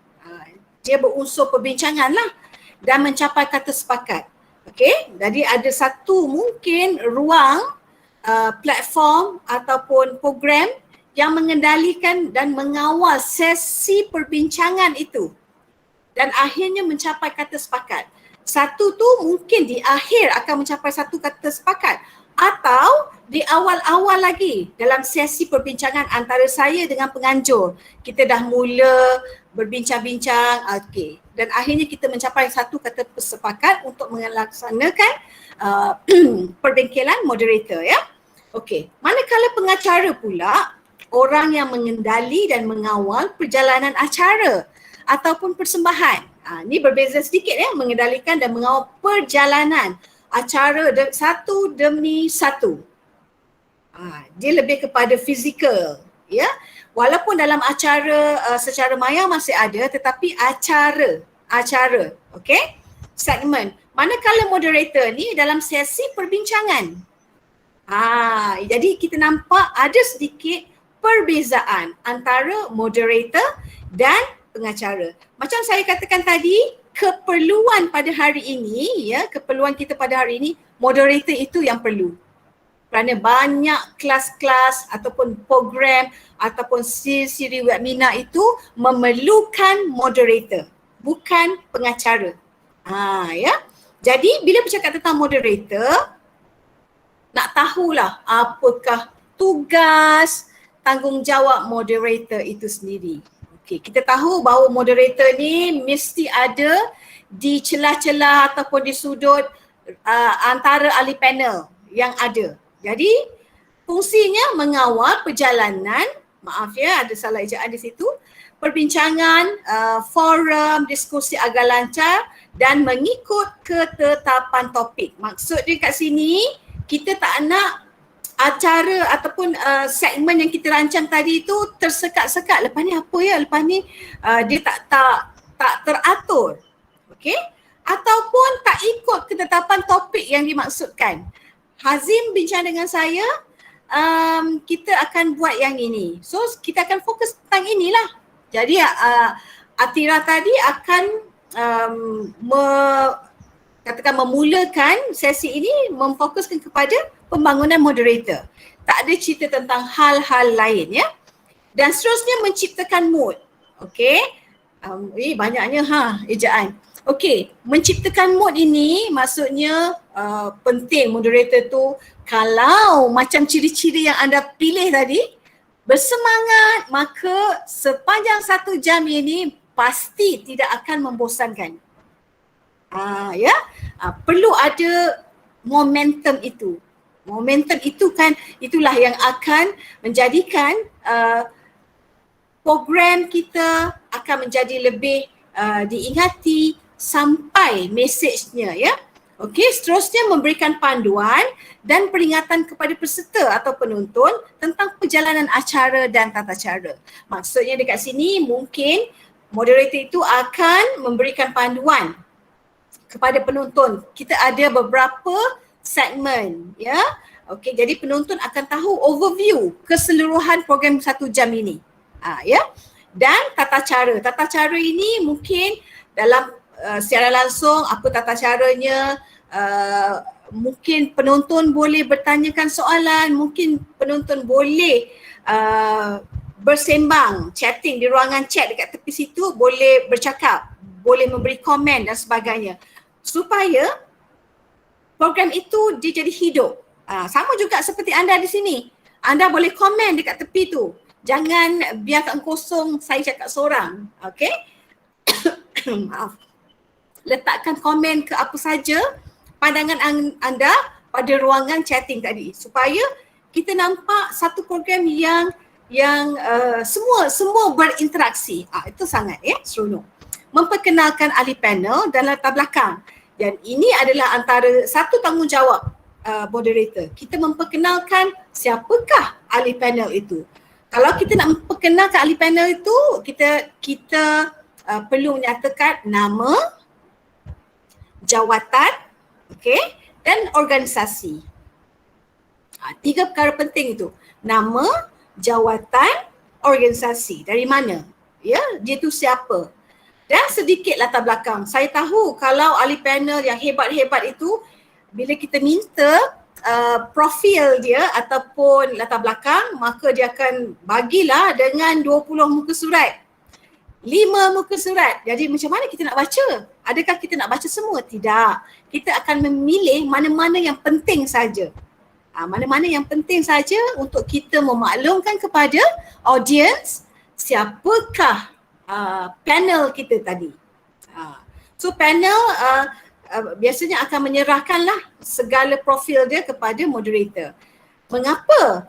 Dia berunsur perbincangan lah dan mencapai kata sepakat. Okey, jadi ada satu mungkin ruang platform ataupun program yang mengendalikan dan mengawal sesi perbincangan itu dan akhirnya mencapai kata sepakat. Satu tu mungkin di akhir akan mencapai satu kata sepakat atau di awal-awal lagi dalam sesi perbincangan antara saya dengan penganjur. Kita dah mula berbincang-bincang, okey, dan akhirnya kita mencapai satu kata sepakat untuk melaksanakan perbengkelan moderator ya. Okey, manakala pengacara pula orang yang mengendali dan mengawal perjalanan acara ataupun persembahan. Ini berbeza sedikit ya, mengendalikan dan mengawal perjalanan acara satu demi satu. Dia lebih kepada fizikal ya. Walaupun dalam acara secara maya masih ada, tetapi acara, okey? Segmen. Manakala moderator ni dalam sesi perbincangan. Jadi kita nampak ada sedikit perbezaan antara moderator dan pengacara. Macam saya katakan tadi, keperluan pada hari ini ya, keperluan kita pada hari ini, moderator itu yang perlu. Kerana banyak kelas-kelas ataupun program ataupun siri webinar itu memerlukan moderator, bukan pengacara. Ya. Jadi bila bercakap tentang moderator, nak tahulah apakah tugas, tanggungjawab moderator itu sendiri. Okey, kita tahu bahawa moderator ni mesti ada di celah-celah ataupun di sudut antara ahli panel yang ada. Jadi fungsinya mengawal perjalanan, maaf ya ada salah ejaan di situ, perbincangan, forum, diskusi agar lancar dan mengikut ketetapan topik. Maksud dia kat sini, kita tak nak acara ataupun segmen yang kita rancang tadi itu tersekat-sekat. Lepas ni apa ya? Lepas ni dia tak teratur. Okey? Ataupun tak ikut ketetapan topik yang dimaksudkan. Hazim bincang dengan saya, kita akan buat yang ini. So kita akan fokus tentang inilah. Jadi Atira tadi akan katakan memulakan sesi ini memfokuskan kepada pembangunan moderator. Tak ada cerita tentang hal-hal lain ya. Dan seterusnya menciptakan mood. Okey. Banyaknya ejaan. Okey, menciptakan mood ini maksudnya penting moderator tu kalau macam ciri-ciri yang anda pilih tadi bersemangat, maka sepanjang 1 jam ini pasti tidak akan membosankan. Perlu ada momentum itu. Momentum itu kan itulah yang akan menjadikan program kita akan menjadi lebih diingati sampai mesejnya ya. Okey, seterusnya memberikan panduan dan peringatan kepada peserta atau penonton tentang perjalanan acara dan tata cara. Maksudnya dekat sini mungkin moderator itu akan memberikan panduan kepada penonton. Kita ada beberapa segmen, ya. Okey, jadi penonton akan tahu overview keseluruhan program 1 jam ini. Ya. Dan tata cara. Tata cara ini mungkin dalam secara langsung apa tata caranya, mungkin penonton boleh bertanyakan soalan, mungkin penonton boleh bersembang, chatting di ruangan chat dekat tepi situ, boleh bercakap, boleh memberi komen dan sebagainya supaya program itu dia jadi hidup. Sama juga seperti anda di sini, anda boleh komen dekat tepi tu, jangan biarkan kosong saya cakap seorang, okey? Maaf. Letakkan komen ke apa saja pandangan anda pada ruangan chatting tadi supaya kita nampak satu program yang semua berinteraksi. Itu sangat seronok. Memperkenalkan ahli panel dan latar belakang. Dan ini adalah antara satu tanggungjawab moderator. Kita memperkenalkan siapakah ahli panel itu. Kalau kita nak memperkenalkan ahli panel itu, kita perlu menyatakan nama, jawatan, okey, dan organisasi. 3 perkara penting itu. Nama, jawatan, organisasi. Dari mana? Ya, dia tu siapa? Dan sedikit latar belakang. Saya tahu kalau ahli panel yang hebat-hebat itu, bila kita minta profil dia ataupun latar belakang, maka dia akan bagilah dengan 20 muka surat. 5 muka surat. Jadi macam mana kita nak baca? Adakah kita nak baca semua? Tidak. Kita akan memilih mana-mana yang penting saja. Mana-mana yang penting saja untuk kita memaklumkan kepada audience siapakah panel kita tadi. So panel biasanya akan menyerahkanlah segala profil dia kepada moderator. Mengapa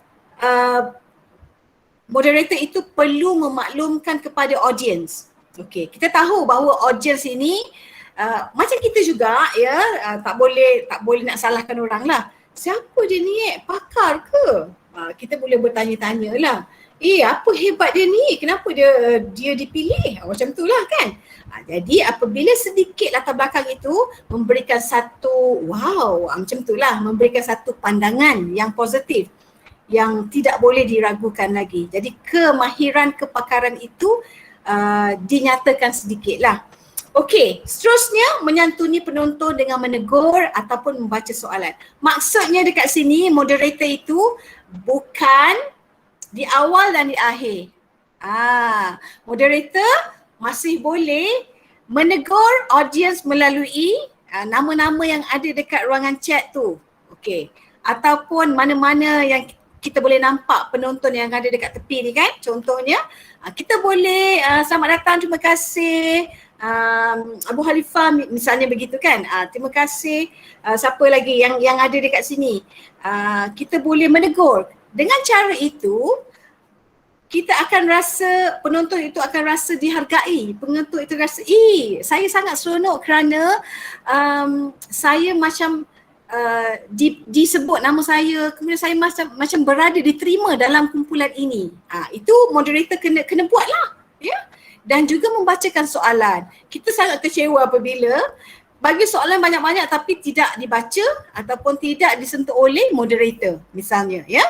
moderator itu perlu memaklumkan kepada audience? Okey, kita tahu bahawa audience ini macam kita juga ya, tak boleh nak salahkan orang lah. Siapa dia ni? Pakar ke? Kita boleh bertanya-tanya lah. Apa hebat dia ni? Kenapa dia dipilih? Macam tu lah kan? Jadi apabila sedikit latar belakang itu memberikan satu macam tu lah, memberikan satu pandangan yang positif yang tidak boleh diragukan lagi. Jadi kemahiran kepakaran itu dinyatakan sedikit lah. Okey, seterusnya menyantuni penonton dengan menegur ataupun membaca soalan. Maksudnya dekat sini moderator itu bukan di awal dan di akhir. Moderator masih boleh menegur audience melalui nama-nama yang ada dekat ruangan chat tu. Okey. Ataupun mana-mana yang kita boleh nampak penonton yang ada dekat tepi ni kan. Contohnya kita boleh selamat datang, terima kasih Abu Halifah misalnya begitu kan. Terima kasih siapa lagi yang ada dekat sini. Kita boleh menegur. Dengan cara itu kita akan rasa, penonton itu akan rasa dihargai. Penonton itu rasa, saya sangat seronok kerana saya macam disebut nama saya, kemudian saya macam berada diterima dalam kumpulan ini. Itu moderator kena buatlah, ya. Dan juga membacakan soalan. Kita sangat kecewa apabila bagi soalan banyak-banyak tapi tidak dibaca ataupun tidak disentuh oleh moderator misalnya, ya.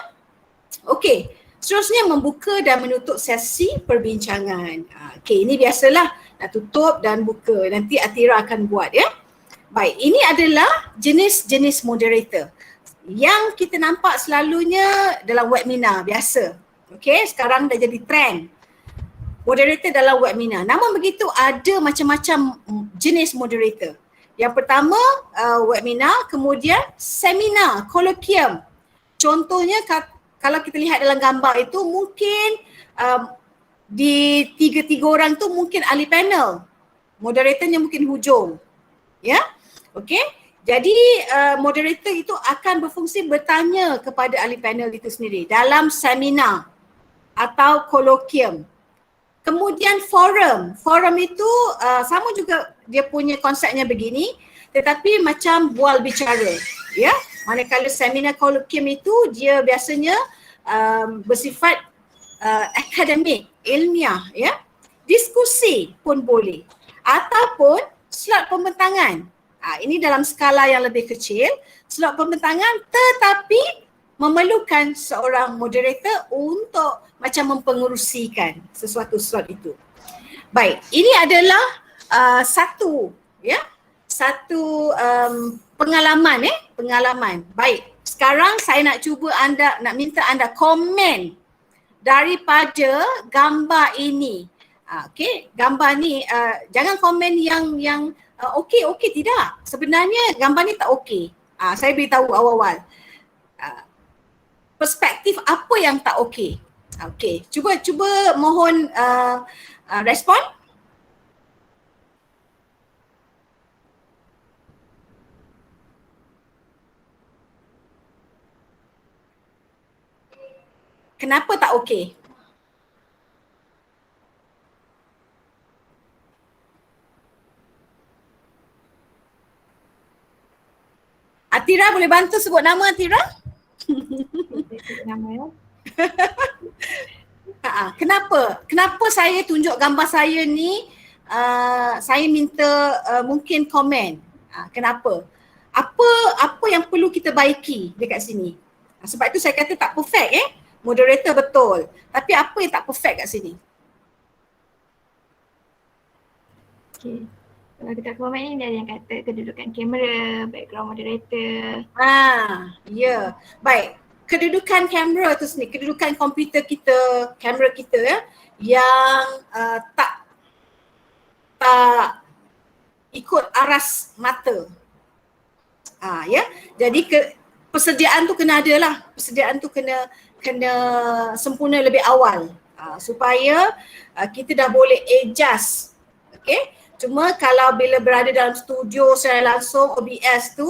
Okey, seterusnya membuka dan menutup sesi perbincangan. Okey, ini biasalah nak tutup dan buka. Nanti Atira akan buat, ya. Baik, ini adalah jenis-jenis moderator yang kita nampak selalunya dalam webinar biasa. Okey, sekarang dah jadi trend. Moderator dalam webinar. Namun begitu ada macam-macam jenis moderator. Yang pertama webinar, kemudian seminar, kolokium. Contohnya kalau kita lihat dalam gambar itu mungkin di tiga orang tu mungkin ahli panel. Moderatornya mungkin hujung. Ya. Okey. Jadi moderator itu akan berfungsi bertanya kepada ahli panel itu sendiri dalam seminar atau kolokium. Kemudian forum. Forum itu sama juga dia punya konsepnya begini. tetapi macam bual bicara, ya. Manakala seminar kolokium itu dia biasanya bersifat akademik, ilmiah, ya. Diskusi pun boleh ataupun slot pembentangan. Ini dalam skala yang lebih kecil, slot pembentangan tetapi memerlukan seorang moderator untuk macam mempengerusikan sesuatu slot itu. Baik, ini adalah satu pengalaman. Baik, sekarang saya nak minta anda komen daripada gambar ini. Okey, gambar ni jangan komen yang okey tidak. Sebenarnya gambar ni tak okey. Saya beritahu awal-awal. Perspektif apa yang tak okey. Okey, cuba mohon respon. Kenapa tak okey? Atira boleh bantu sebut nama Atira? Kenapa saya tunjuk gambar saya ni, saya minta mungkin komen. Kenapa? Apa yang perlu kita baiki dekat sini? Sebab itu saya kata tak perfect moderator betul. Tapi apa yang tak perfect kat sini? Okay. Kalau dekat komen ni ada yang kata kedudukan kamera, background moderator. Ya. Baik. Kedudukan kamera tu sendiri, kedudukan komputer kita, kamera kita yang tak ikut aras mata. Ya. Jadi persediaan tu kena ada lah. Persediaan tu kena sempurna lebih awal supaya kita dah boleh adjust. Okay. Cuma kalau bila berada dalam studio secara langsung OBS tu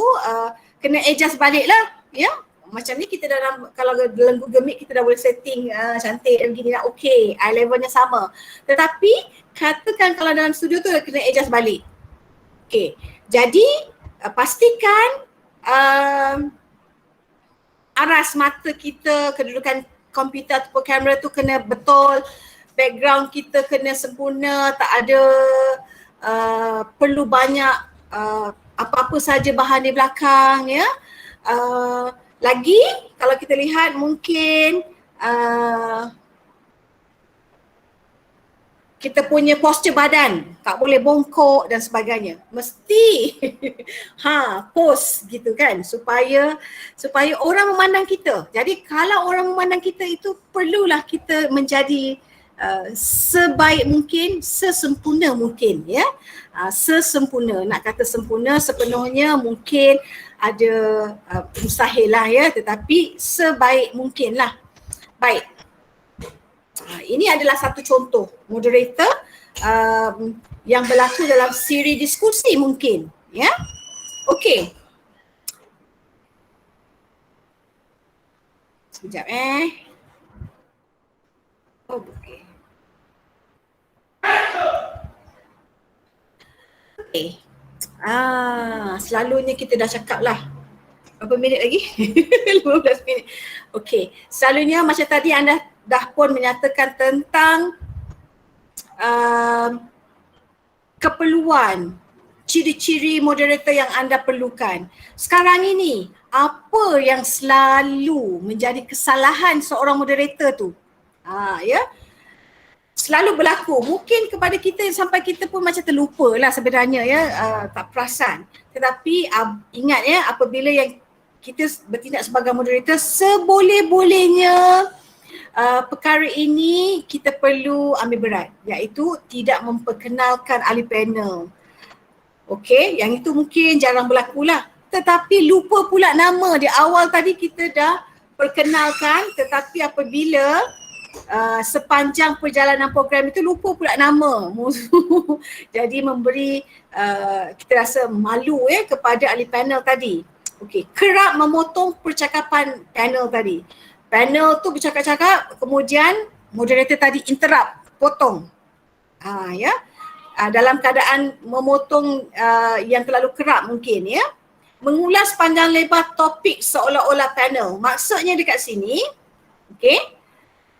kena adjust balik lah, ya. Macam ni kita kalau dalam Google Meet kita dah boleh setting cantik begini dah okey, eye levelnya sama. Tetapi katakan kalau dalam studio tu kena adjust balik. Okey. Jadi pastikan aras mata kita, kedudukan komputer ataupun kamera tu kena betul, background kita kena sempurna, tak ada perlu banyak apa-apa saja bahan di belakang, ya. Lagi kalau kita lihat mungkin kita punya posture badan tak boleh bongkok dan sebagainya. Mesti pose gitu kan supaya orang memandang kita. Jadi kalau orang memandang kita itu perlulah kita menjadi sebaik mungkin, sesempurna mungkin, ya. Sesempurna, nak kata sempurna sepenuhnya mungkin ada mustahil lah, ya, tetapi sebaik mungkin lah. Baik. Ini adalah satu contoh moderator yang berlaku dalam siri diskusi mungkin, ya. Okey. Sekejap okey. Okey. Selalunya kita dah cakap lah. Berapa minit lagi? 15 minit. Okey. Selalunya macam tadi anda dah pun menyatakan tentang keperluan, ciri-ciri moderator yang anda perlukan. Sekarang ini, apa yang selalu menjadi kesalahan seorang moderator tu? Ya. Selalu berlaku. Mungkin kepada kita sampai kita pun macam terlupa lah sebenarnya, ya, tak perasan. Tetapi ingat, ya, apabila yang kita bertindak sebagai moderator, seboleh-bolehnya perkara ini kita perlu ambil berat, iaitu tidak memperkenalkan ahli panel. Okey, yang itu mungkin jarang berlaku lah. Tetapi lupa pula nama. Di awal tadi kita dah perkenalkan, tetapi apabila sepanjang perjalanan program itu lupa pula nama musuh. Jadi memberi kita rasa malu, ya, kepada ahli panel tadi. Okey, kerap memotong percakapan panel tadi. Panel tu bercakap-cakap, kemudian moderator tadi interrupt, potong. Ya. dalam keadaan memotong yang terlalu kerap mungkin ya. Mengulas panjang lebar topik seolah-olah panel. Maksudnya dekat sini, okey,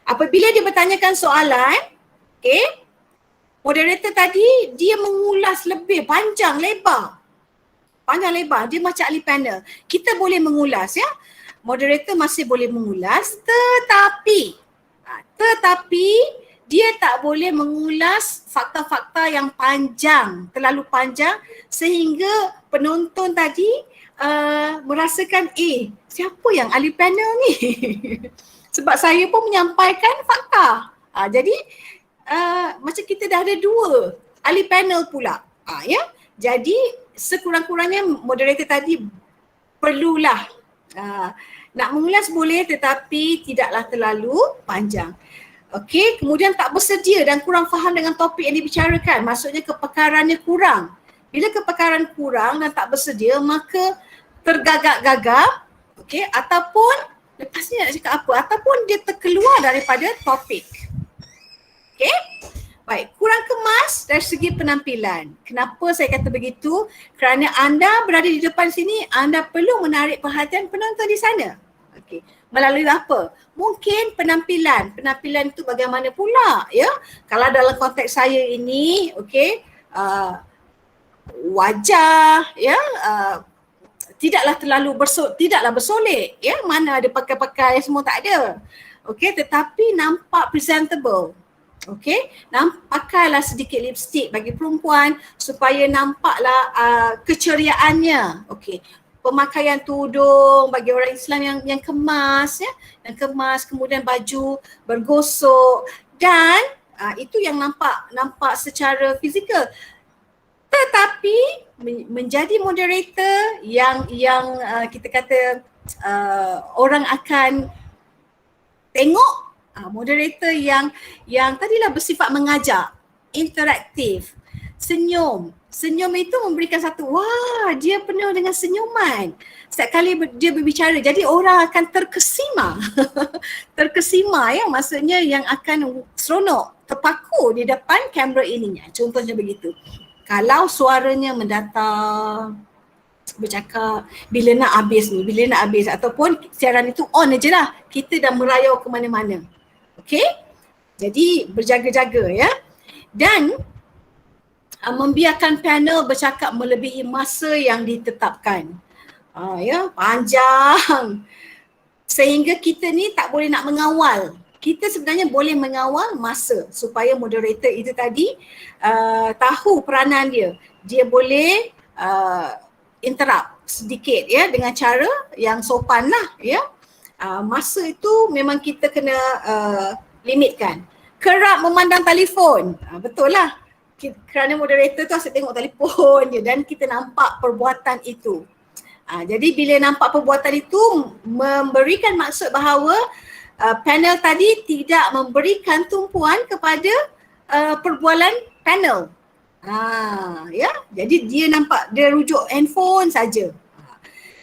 apabila dia bertanyakan soalan, okey, moderator tadi dia mengulas lebih panjang lebar. Panjang lebar, dia macam ahli panel. Kita boleh mengulas ya. Moderator masih boleh mengulas tetapi dia tak boleh mengulas fakta-fakta yang panjang, terlalu panjang sehingga penonton tadi merasakan siapa yang ahli panel ni? Sebab saya pun menyampaikan fakta. Jadi macam kita dah ada dua ahli panel pula. Ya. Jadi sekurang-kurangnya moderator tadi perlulah nak mengulas boleh tetapi tidaklah terlalu panjang. Okey, kemudian tak bersedia dan kurang faham dengan topik yang dibicarakan. Maksudnya kepakarannya kurang. Bila kepakaran kurang dan tak bersedia, maka tergagap-gagap, okey, ataupun lepas ni nak cakap apa, ataupun dia terkeluar daripada topik. Okey? Baik, kurang kemas dari segi penampilan. Kenapa saya kata begitu? Kerana anda berada di depan sini, anda perlu menarik perhatian penonton di sana. Okey. Melalui apa? Mungkin penampilan. Penampilan itu bagaimana pula, ya? Kalau dalam konteks saya ini, okey, wajah, ya, tidaklah terlalu tidaklah bersolek, ya. Mana ada pakai-pakai semua tak ada. Okey, tetapi nampak presentable. Okey, pakailah sedikit lipstick bagi perempuan supaya nampaklah keceriaannya. Okey. Pemakaian tudung bagi orang Islam yang kemas ya, yang kemas, kemudian baju bergosok dan itu yang nampak secara fizikal. Tetapi menjadi moderator yang kita kata orang akan tengok, moderator yang tadilah bersifat mengajak, interaktif, Senyum itu memberikan satu, wah, dia penuh dengan senyuman. Setiap kali dia berbicara, jadi orang akan terkesima. Terkesima ya, maksudnya yang akan seronok, terpaku di depan kamera ininya. Contohnya begitu. Kalau suaranya mendatar, bercakap, bila nak habis ni, bila nak habis, ataupun siaran itu on je lah. Kita dah merayau ke mana-mana. Okey? Jadi berjaga-jaga ya. Dan membiarkan panel bercakap melebihi masa yang ditetapkan. Ya, panjang. Sehingga kita ni tak boleh nak mengawal. Kita sebenarnya boleh mengawal masa supaya moderator itu tadi tahu peranan dia. Dia boleh interrupt sedikit ya dengan cara yang sopan lah ya. Masa itu memang kita kena limitkan. Kerap memandang telefon. Betul lah. Kerana moderator tu asyik tengok telefon je dan kita nampak perbuatan itu. Jadi bila nampak perbuatan itu memberikan maksud bahawa panel tadi tidak memberikan tumpuan kepada perbualan panel. Ya, jadi dia nampak dia rujuk handphone saja.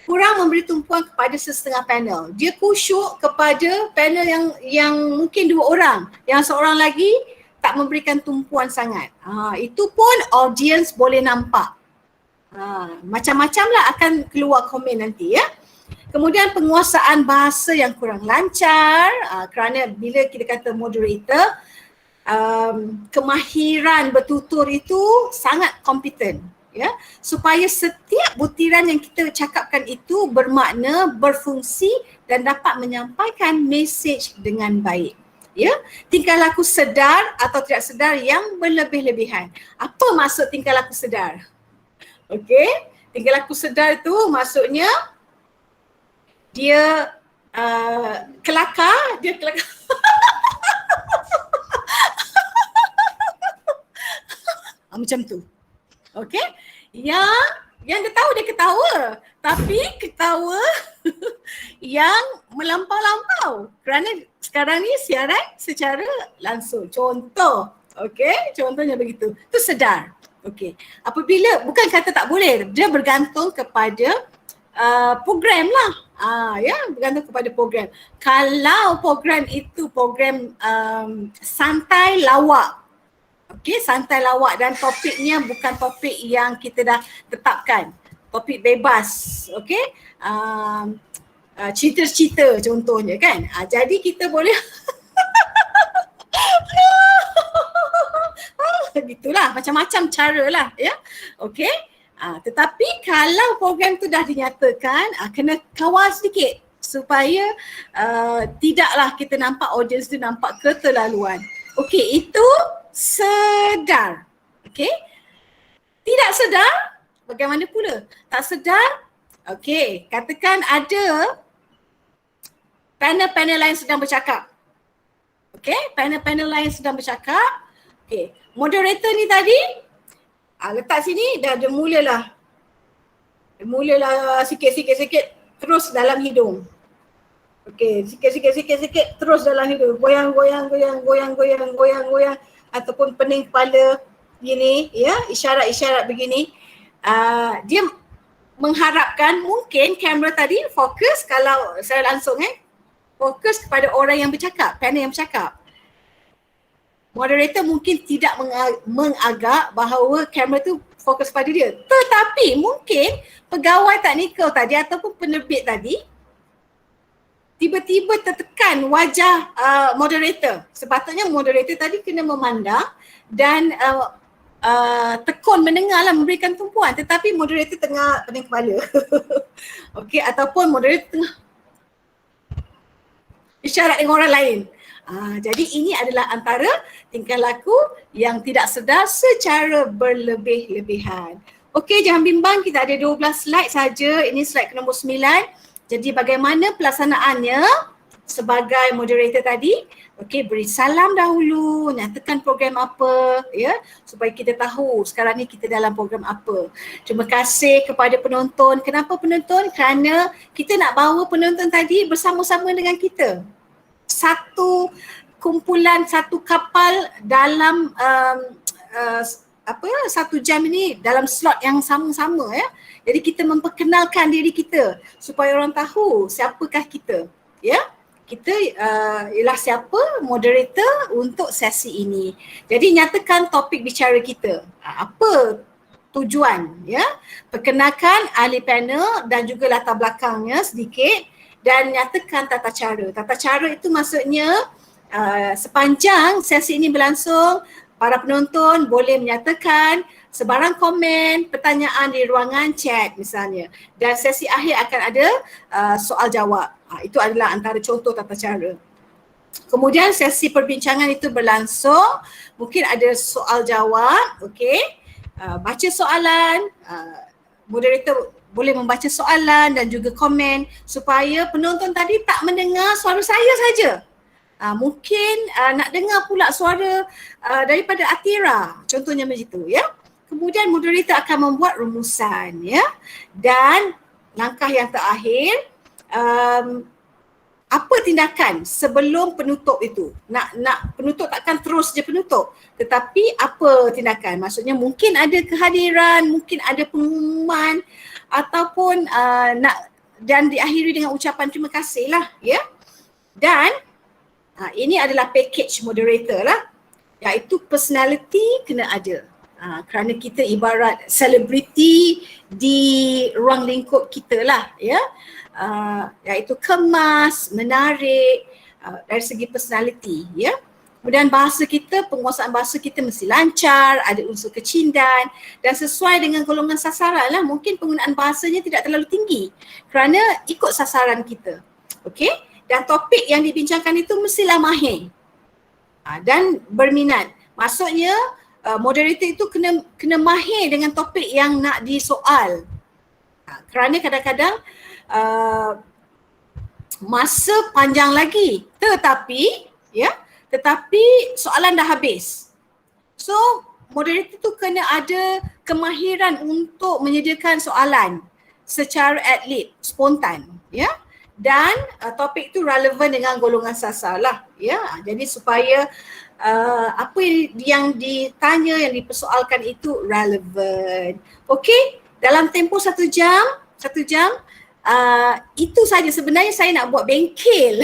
Kurang memberi tumpuan kepada setengah panel. Dia khusyuk kepada panel yang mungkin dua orang, yang seorang lagi tak memberikan tumpuan sangat. Itu pun audience boleh nampak. Macam-macam lah akan keluar komen nanti ya. Kemudian penguasaan bahasa yang kurang lancar, kerana bila kita kata moderator, kemahiran bertutur itu sangat kompeten. Ya, supaya setiap butiran yang kita cakapkan itu bermakna, berfungsi dan dapat menyampaikan mesej dengan baik. Ya, tingkah laku sedar atau tidak sedar yang berlebih-lebihan. Apa maksud tingkah laku sedar? Okey, tingkah laku sedar itu maksudnya dia kelakar, macam tu. Okey, yang dia tahu dia ketawa, tapi ketawa yang melampau-lampau kerana sekarang ni siaran secara langsung. Contoh, okey, contohnya begitu. Tu sedar. Okey. Apabila, bukan kata tak boleh, dia bergantung kepada program lah. Ya, bergantung kepada program. Kalau program itu program santai lawak, Okey, santai lawak dan topiknya bukan topik yang kita dah tetapkan. Topik bebas, okey? Cerita-cerita contohnya kan. Jadi kita boleh gitulah, macam-macam cara lah ya. Okey. Tetapi kalau program tu dah dinyatakan, kena kawal sedikit supaya tidaklah kita nampak audience tu nampak keterlaluan. Okey, itu sedar. Okey. Tidak sedar, bagaimana pula? Tak sedar, okey, katakan ada panel-panel lain sedang bercakap. Okey, panel-panel lain sedang bercakap. Okey, moderator ni tadi letak sini dah dia mulalah sikit-sikit terus dalam hidung. Okey, sikit-sikit terus dalam hidung. Goyang ataupun pening kepala gini ya, isyarat-isyarat begini. Dia mengharapkan mungkin kamera tadi fokus, kalau saya langsung fokus kepada orang yang bercakap, panel yang bercakap. Moderator mungkin tidak mengagak bahawa kamera tu fokus pada dia. Tetapi mungkin pegawai teknikal tadi ataupun penerbit tadi tiba-tiba tertekan wajah moderator. Sepatutnya moderator tadi kena memandang dan tekun mendengarlah, memberikan tumpuan. Tetapi moderator tengah pening kepala. Okey, ataupun moderator tengah isyarat dengan orang lain. Jadi ini adalah antara tingkah laku yang tidak sedar secara berlebih-lebihan. Okey, jangan bimbang, kita ada 12 slide saja. Ini slide ke nombor 9. Jadi bagaimana pelaksanaannya sebagai moderator tadi? Okey, beri salam dahulu, nyatakan program apa ya, supaya kita tahu sekarang ni kita dalam program apa. Terima kasih kepada penonton. Kenapa penonton? Kerana kita nak bawa penonton tadi bersama-sama dengan kita. Satu kumpulan, satu kapal dalam 1 jam ini dalam slot yang sama-sama ya. Jadi kita memperkenalkan diri kita supaya orang tahu siapakah kita ya. Kita ialah siapa moderator untuk sesi ini. Jadi nyatakan topik bicara kita. Apa tujuan ya. Perkenalkan ahli panel dan juga latar belakangnya sedikit dan nyatakan tata cara. Tata cara itu maksudnya sepanjang sesi ini berlangsung, para penonton boleh menyatakan sebarang komen, pertanyaan di ruangan chat misalnya. Dan sesi akhir akan ada soal jawab. Itu adalah antara contoh tata cara. Kemudian sesi perbincangan itu berlangsung, mungkin ada soal jawab, okey. Baca soalan, moderator boleh membaca soalan dan juga komen supaya penonton tadi tak mendengar suara saya saja. Mungkin nak dengar pula suara daripada Atira, contohnya begitu ya. Kemudian moderator akan membuat rumusan ya. Dan langkah yang terakhir, apa tindakan sebelum penutup itu? Nak penutup takkan terus je penutup. Tetapi apa tindakan? Maksudnya mungkin ada kehadiran, mungkin ada pengumuman ataupun dan diakhiri dengan ucapan terima kasih lah ya. Dan ini adalah package moderator lah, iaitu personality kena ada. Kerana kita ibarat selebriti di ruang lingkup kita lah ya. Iaitu kemas, menarik dari segi personality ya. Kemudian bahasa kita, penguasaan bahasa kita mesti lancar, ada unsur kecindan dan sesuai dengan golongan sasaran lah. Mungkin penggunaan bahasanya tidak terlalu tinggi kerana ikut sasaran kita. Okey? Dan topik yang dibincangkan itu mestilah mahir dan berminat. Maksudnya moderator itu kena mahir dengan topik yang nak disoal. Kerana kadang-kadang masa panjang lagi tetapi soalan dah habis. So moderator tu kena ada kemahiran untuk menyediakan soalan secara ad-lib, spontan ya. Dan topik tu relevan dengan golongan sasar lah ya. Jadi supaya apa yang ditanya, yang dipersoalkan itu relevan. Okey, dalam tempoh 1 jam itu saja. Sebenarnya saya nak buat bengkel.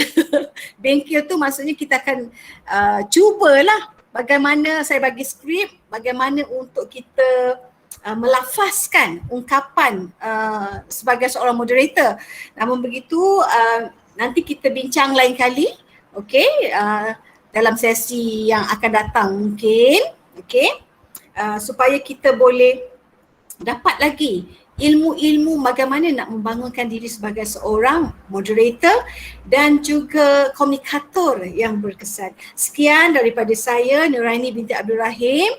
Bengkel tu maksudnya kita akan cubalah bagaimana saya bagi skrip, bagaimana untuk kita melafazkan ungkapan sebagai seorang moderator. Namun begitu nanti kita bincang lain kali, okey, dalam sesi yang akan datang mungkin, okey, supaya kita boleh dapat lagi ilmu-ilmu bagaimana nak membangunkan diri sebagai seorang moderator dan juga komunikator yang berkesan. Sekian daripada saya, Nuraini binti Abdul Rahim.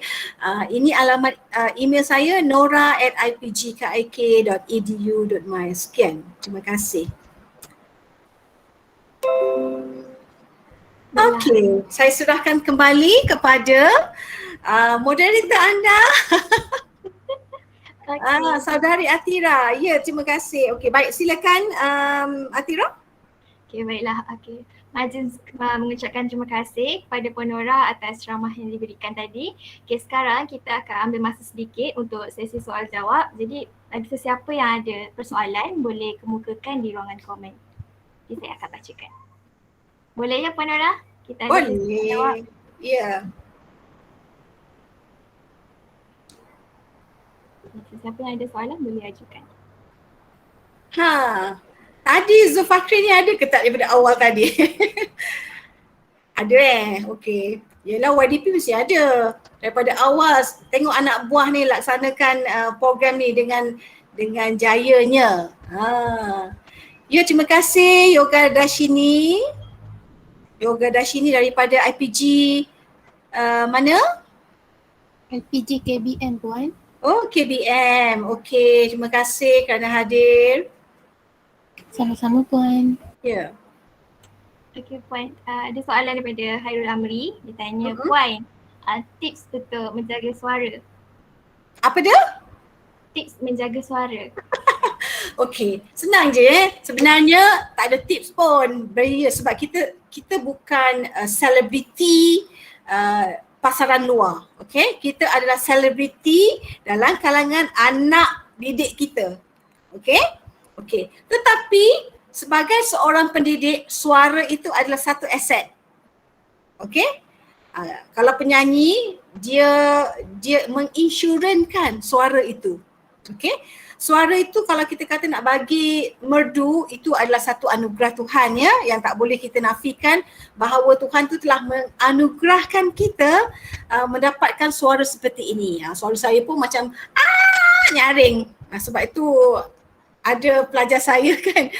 Ini alamat email saya, nora@ipgkik.edu.my. Sekian. Terima kasih. Okey, saya serahkan kembali kepada moderator anda. Saudari Atira. Ya, terima kasih. Okey, baik, silakan Atira. Okey, baiklah. Okey. Majlis mengucapkan terima kasih kepada Puan Nora atas ceramah yang diberikan tadi. Okey, sekarang kita akan ambil masa sedikit untuk sesi soal jawab. Jadi, sesiapa yang ada persoalan boleh kemukakan di ruangan komen. Jadi saya akan bacakan. Boleh ya Puan Nora? Kita ada sesi jawab. Ya. Siapa yang ada soalan boleh ajukan. Tadi Zulfakri ni ada ke tak daripada awal tadi? Ada okey. Yelah, YDP mesti ada. Daripada awal tengok anak buah ni laksanakan program ni dengan jayanya. Ya, terima kasih Yoga Dashini. Yoga Dashini daripada IPG mana? LPG KBM Puan. Oh, KBM. Okey, terima kasih kerana hadir. Sama-sama Puan. Ya. Okey Puan, ada soalan daripada Hairul Amri. Dia tanya, Puan, tips untuk menjaga suara. Apa dia? Tips menjaga suara. Okey, senang je sebenarnya tak ada tips pun. Sebab kita bukan selebriti pasaran luar. Okey, kita adalah selebriti dalam kalangan anak didik kita. Okey? Okey. Tetapi sebagai seorang pendidik, suara itu adalah satu aset. Okey? Kalau penyanyi, dia menginsurankan suara itu. Okey? Suara itu kalau kita kata nak bagi merdu, itu adalah satu anugerah Tuhan ya, yang tak boleh kita nafikan bahawa Tuhan tu telah menganugerahkan kita mendapatkan suara seperti ini. Suara saya pun macam nyaring. Sebab itu ada pelajar saya kan,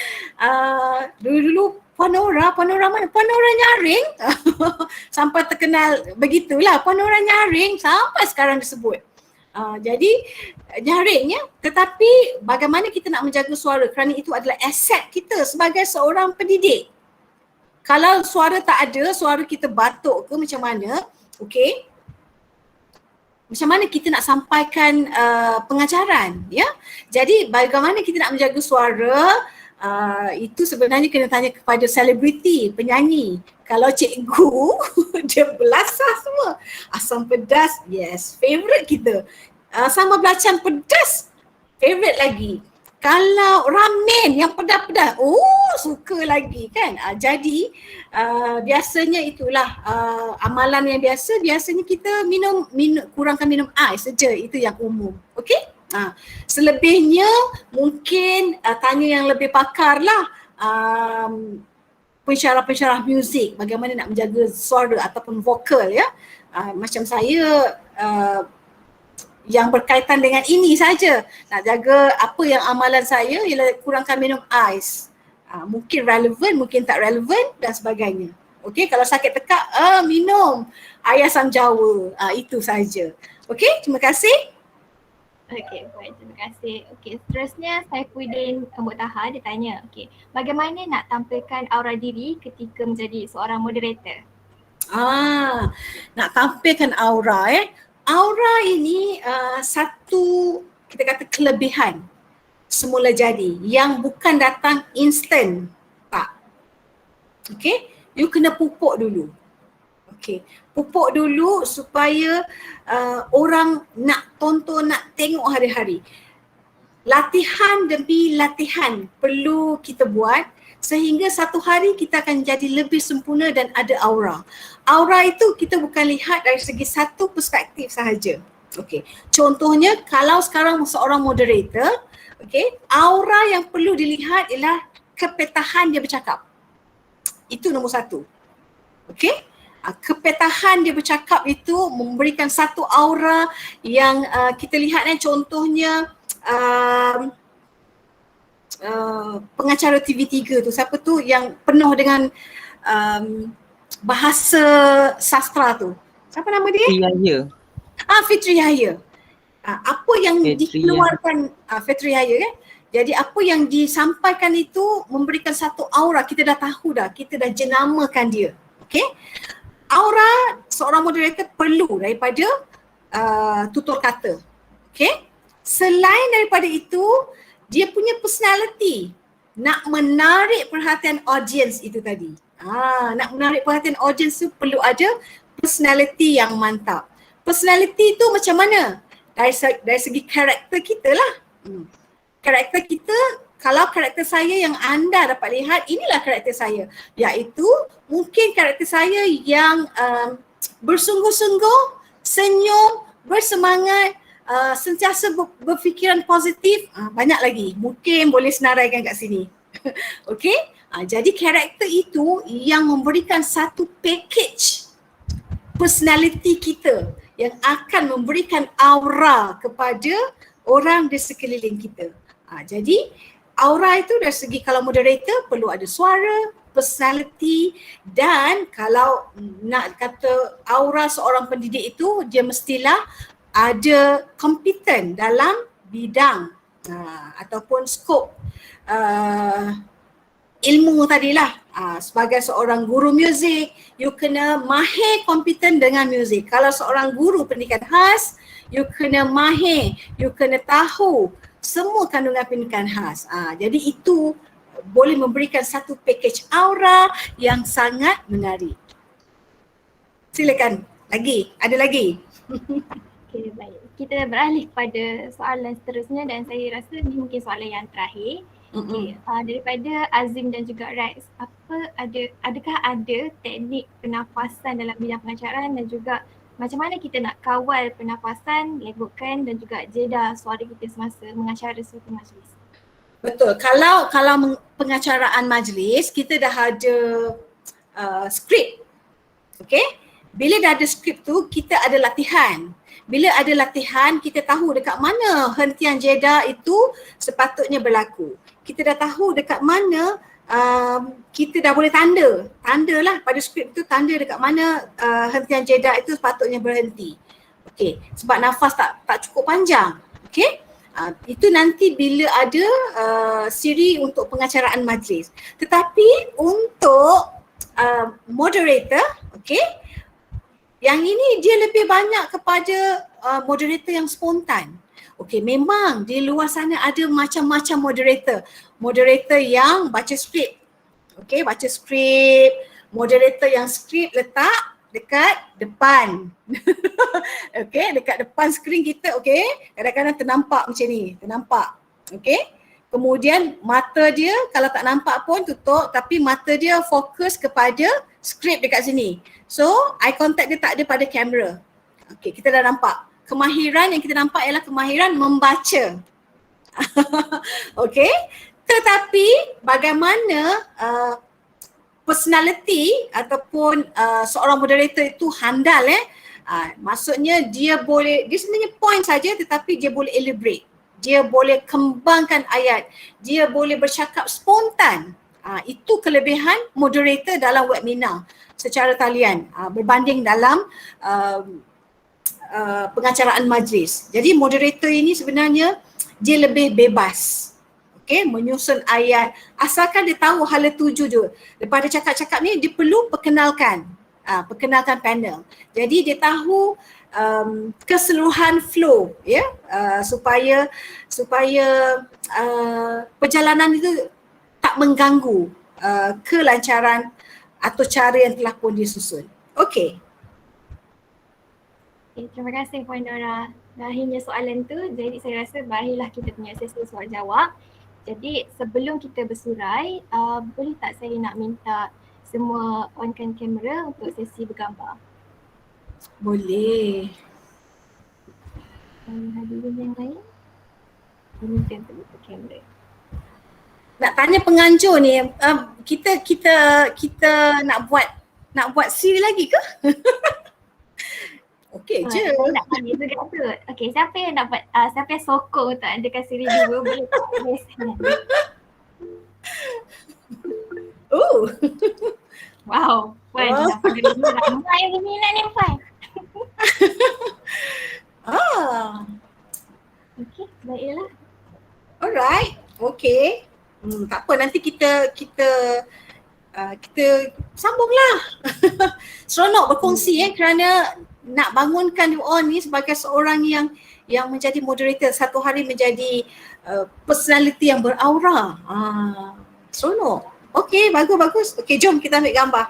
dulu-dulu Puan Nora mana? Puan Nora nyaring. Sampai terkenal begitulah, Puan Nora nyaring sampai sekarang disebut. Jadi nyaringnya, tetapi bagaimana kita nak menjaga suara, kerana itu adalah aset kita sebagai seorang pendidik. Kalau suara tak ada, suara kita batuk ke macam mana, okey, macam mana kita nak sampaikan pengajaran, ya. Jadi bagaimana kita nak menjaga suara, itu sebenarnya kena tanya kepada selebriti, penyanyi. Kalau cikgu, dia belasah semua. Asam pedas, yes, favourite kita. Sambal belacan pedas, favourite lagi. Kalau ramen yang pedas-pedas, suka lagi kan. Jadi biasanya itulah amalan yang biasanya kita kurangkan minum air saja, itu yang umum. Okey? Selebihnya mungkin tanya yang lebih pakar lah, pensyarah-pensyarah muzik, bagaimana nak menjaga suara ataupun vokal ya. Macam saya yang berkaitan dengan ini saja, nak jaga apa yang amalan saya ialah kurangkan minum ais. Mungkin relevan, mungkin tak relevan dan sebagainya. Okey, kalau sakit tekak, minum air asam jawa. Itu saja. Okey, terima kasih. Okey, baik, terima kasih. Okey, seterusnya Saifuddin Muktaha dia tanya, okey, bagaimana nak tampilkan aura diri ketika menjadi seorang moderator? Nak tampilkan aura Aura ini satu, kita kata, kelebihan semula jadi yang bukan datang instan, tak. Okey, you kena pupuk dulu. Okey, pupuk dulu supaya orang nak tonton, nak tengok hari-hari. latihan demi latihan perlu kita buat sehingga satu hari kita akan jadi lebih sempurna dan ada aura. Aura itu kita bukan lihat dari segi satu perspektif sahaja. Okey. Contohnya kalau sekarang seorang moderator, okey, aura yang perlu dilihat ialah kepetahan dia bercakap. Itu nombor satu. Okey? Kepetahan dia bercakap itu memberikan satu aura yang kita lihat contohnya pengacara TV3 tu, siapa tu yang penuh dengan bahasa sastra tu, siapa nama dia? Yahya. Fitri Yahya. Apa yang dikeluarkan Fitri Yahya kan? Jadi apa yang disampaikan itu memberikan satu aura, kita dah tahu dah, kita dah jenamakan dia. Okey? Aura seorang moderator perlu daripada tutur kata. Okey? Selain daripada itu, dia punya personality nak menarik perhatian audience itu tadi. Nak menarik perhatian audience tu perlu ada personality yang mantap. Personality tu macam mana? Dari segi karakter kita lah. Karakter kita, kalau karakter saya yang anda dapat lihat, inilah karakter saya. Iaitu mungkin karakter saya yang bersungguh-sungguh, senyum, bersemangat, sentiasa berfikiran positif, banyak lagi. Mungkin boleh senaraikan kat sini. Okey? Jadi karakter itu yang memberikan satu package personality kita yang akan memberikan aura kepada orang di sekeliling kita. Jadi aura itu dari segi kalau moderator perlu ada suara, personality, dan kalau nak kata aura seorang pendidik itu dia mestilah ada kompeten dalam bidang ataupun skop ilmu tadilah. Sebagai seorang guru muzik, you kena mahir kompeten dengan muzik. Kalau seorang guru pendidikan khas, you kena mahir, you kena tahu semua kandungan pendidikan khas. Jadi itu boleh memberikan satu package aura yang sangat menarik. Silakan. Ada lagi? Okey, baik. Kita beralih kepada soalan seterusnya dan saya rasa ini mungkin soalan yang terakhir. Okay, daripada Azim dan juga Rex, adakah ada teknik pernafasan dalam bidang pengacaraan dan juga macam mana kita nak kawal pernafasan, legokan dan juga jeda suara kita semasa mengacara suatu majlis? Betul. Kalau pengacaraan majlis, kita dah ada skrip. Okey? Bila dah ada skrip tu, kita ada latihan. Bila ada latihan, kita tahu dekat mana hentian jeda itu sepatutnya berlaku. Kita dah tahu dekat mana kita dah boleh tandalah pada skrip tu, tanda dekat mana hentian jeda itu sepatutnya berhenti. Okey, sebab nafas tak cukup panjang. Okey? Itu nanti bila ada siri untuk pengacaraan majlis. Tetapi untuk moderator, okey, yang ini dia lebih banyak kepada moderator yang spontan. Okey, memang di luar sana ada macam-macam moderator. Moderator yang baca skrip. Okey, baca skrip. Moderator yang skrip letak dekat depan. Okey, dekat depan skrin kita, okey. Kadang-kadang ternampak macam ni, ternampak. Okey. Kemudian mata dia kalau tak nampak pun tutup, tapi mata dia fokus kepada skrip dekat sini. So, eye contact dia tak ada pada kamera. Okey, kita dah nampak. Kemahiran yang kita nampak ialah kemahiran membaca. Okey. Tetapi bagaimana personality ataupun seorang moderator itu handal maksudnya dia sebenarnya point saja tetapi dia boleh elaborate. Dia boleh kembangkan ayat. Dia boleh bercakap spontan. Itu kelebihan moderator dalam webinar secara talian berbanding dalam pengacaraan majlis. Jadi moderator ini sebenarnya dia lebih bebas. Okey, menyusun ayat asalkan dia tahu hala tuju je. Daripada cakap-cakap ni dia perlu perkenalkan panel. Jadi dia tahu keseluruhan flow supaya perjalanan itu tak mengganggu kelancaran atau cara yang telah pun disusun. Okey. Okay, terima kasih Puan Nora. berakhirnya soalan tu, jadi saya rasa berakhirlah kita punya sesi soal jawab. Jadi sebelum kita bersurai, boleh tak saya nak minta semua onkan kamera untuk sesi bergambar? Boleh. Hadirin yang lain, diminta untuk buka kamera. Nak tanya penganjur ni, kita nak buat siri lagi ke? Okey je. Saya nak tanya juga tu. Okey, siapa yang dapat, siapa yang sokong untuk adakan siri 2 boleh tak raise hand? Oh. Wow, Puan dapat dulu ramai yang berminat ni Puan. Okey, baiklah. Alright. Okey. Tak apa, nanti kita sambunglah. Seronok berkongsi kerana nak bangunkan you all ni sebagai seorang yang menjadi moderator, satu hari menjadi personality yang beraura. Seronok. Okey, bagus. Okey, jom kita ambil gambar.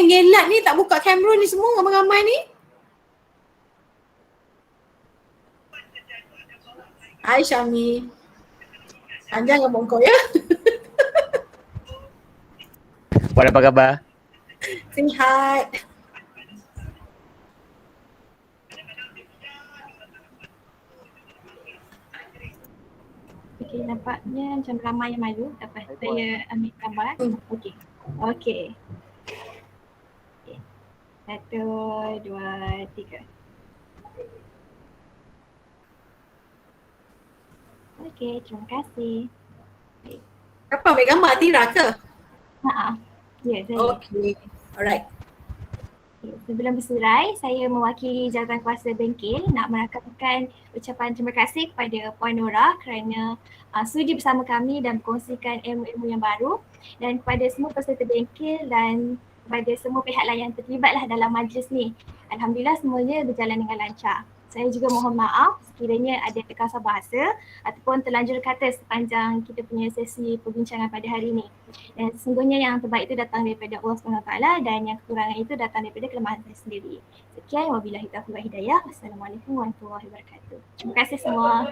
Ngelat ni tak buka kamera ni semua ramai-ramai ni. Hai Syami. Panjang abang kau ya. Puan apa khabar? Sihat. Okey, nampaknya macam ramai yang malu. Tak apa, saya ambil gambar. Okey. Okey. 1, 2, 3. Okey, terima kasih. Apa ambil gambar Atira ke? Ya, saya. Okey. Alright. Okay, sebelum bersurai, saya mewakili jawatan kuasa bengkel nak merakamkan ucapan terima kasih kepada Puan Nora kerana sudi bersama kami dan berkongsikan ilmu-ilmu yang baru, dan kepada semua peserta bengkel dan kepada semua pihak lain yang terlibatlah dalam majlis ni. Alhamdulillah semuanya berjalan dengan lancar. Saya juga mohon maaf sekiranya ada terkasar bahasa ataupun terlanjur kata sepanjang kita punya sesi perbincangan pada hari ini. Dan sesungguhnya yang terbaik itu datang daripada Allah SWT dan yang kekurangan itu datang daripada kelemahan saya sendiri. Sekian, wabillahi taufiq wal hidayah. Wassalamualaikum warahmatullahi wabarakatuh. Terima kasih semua.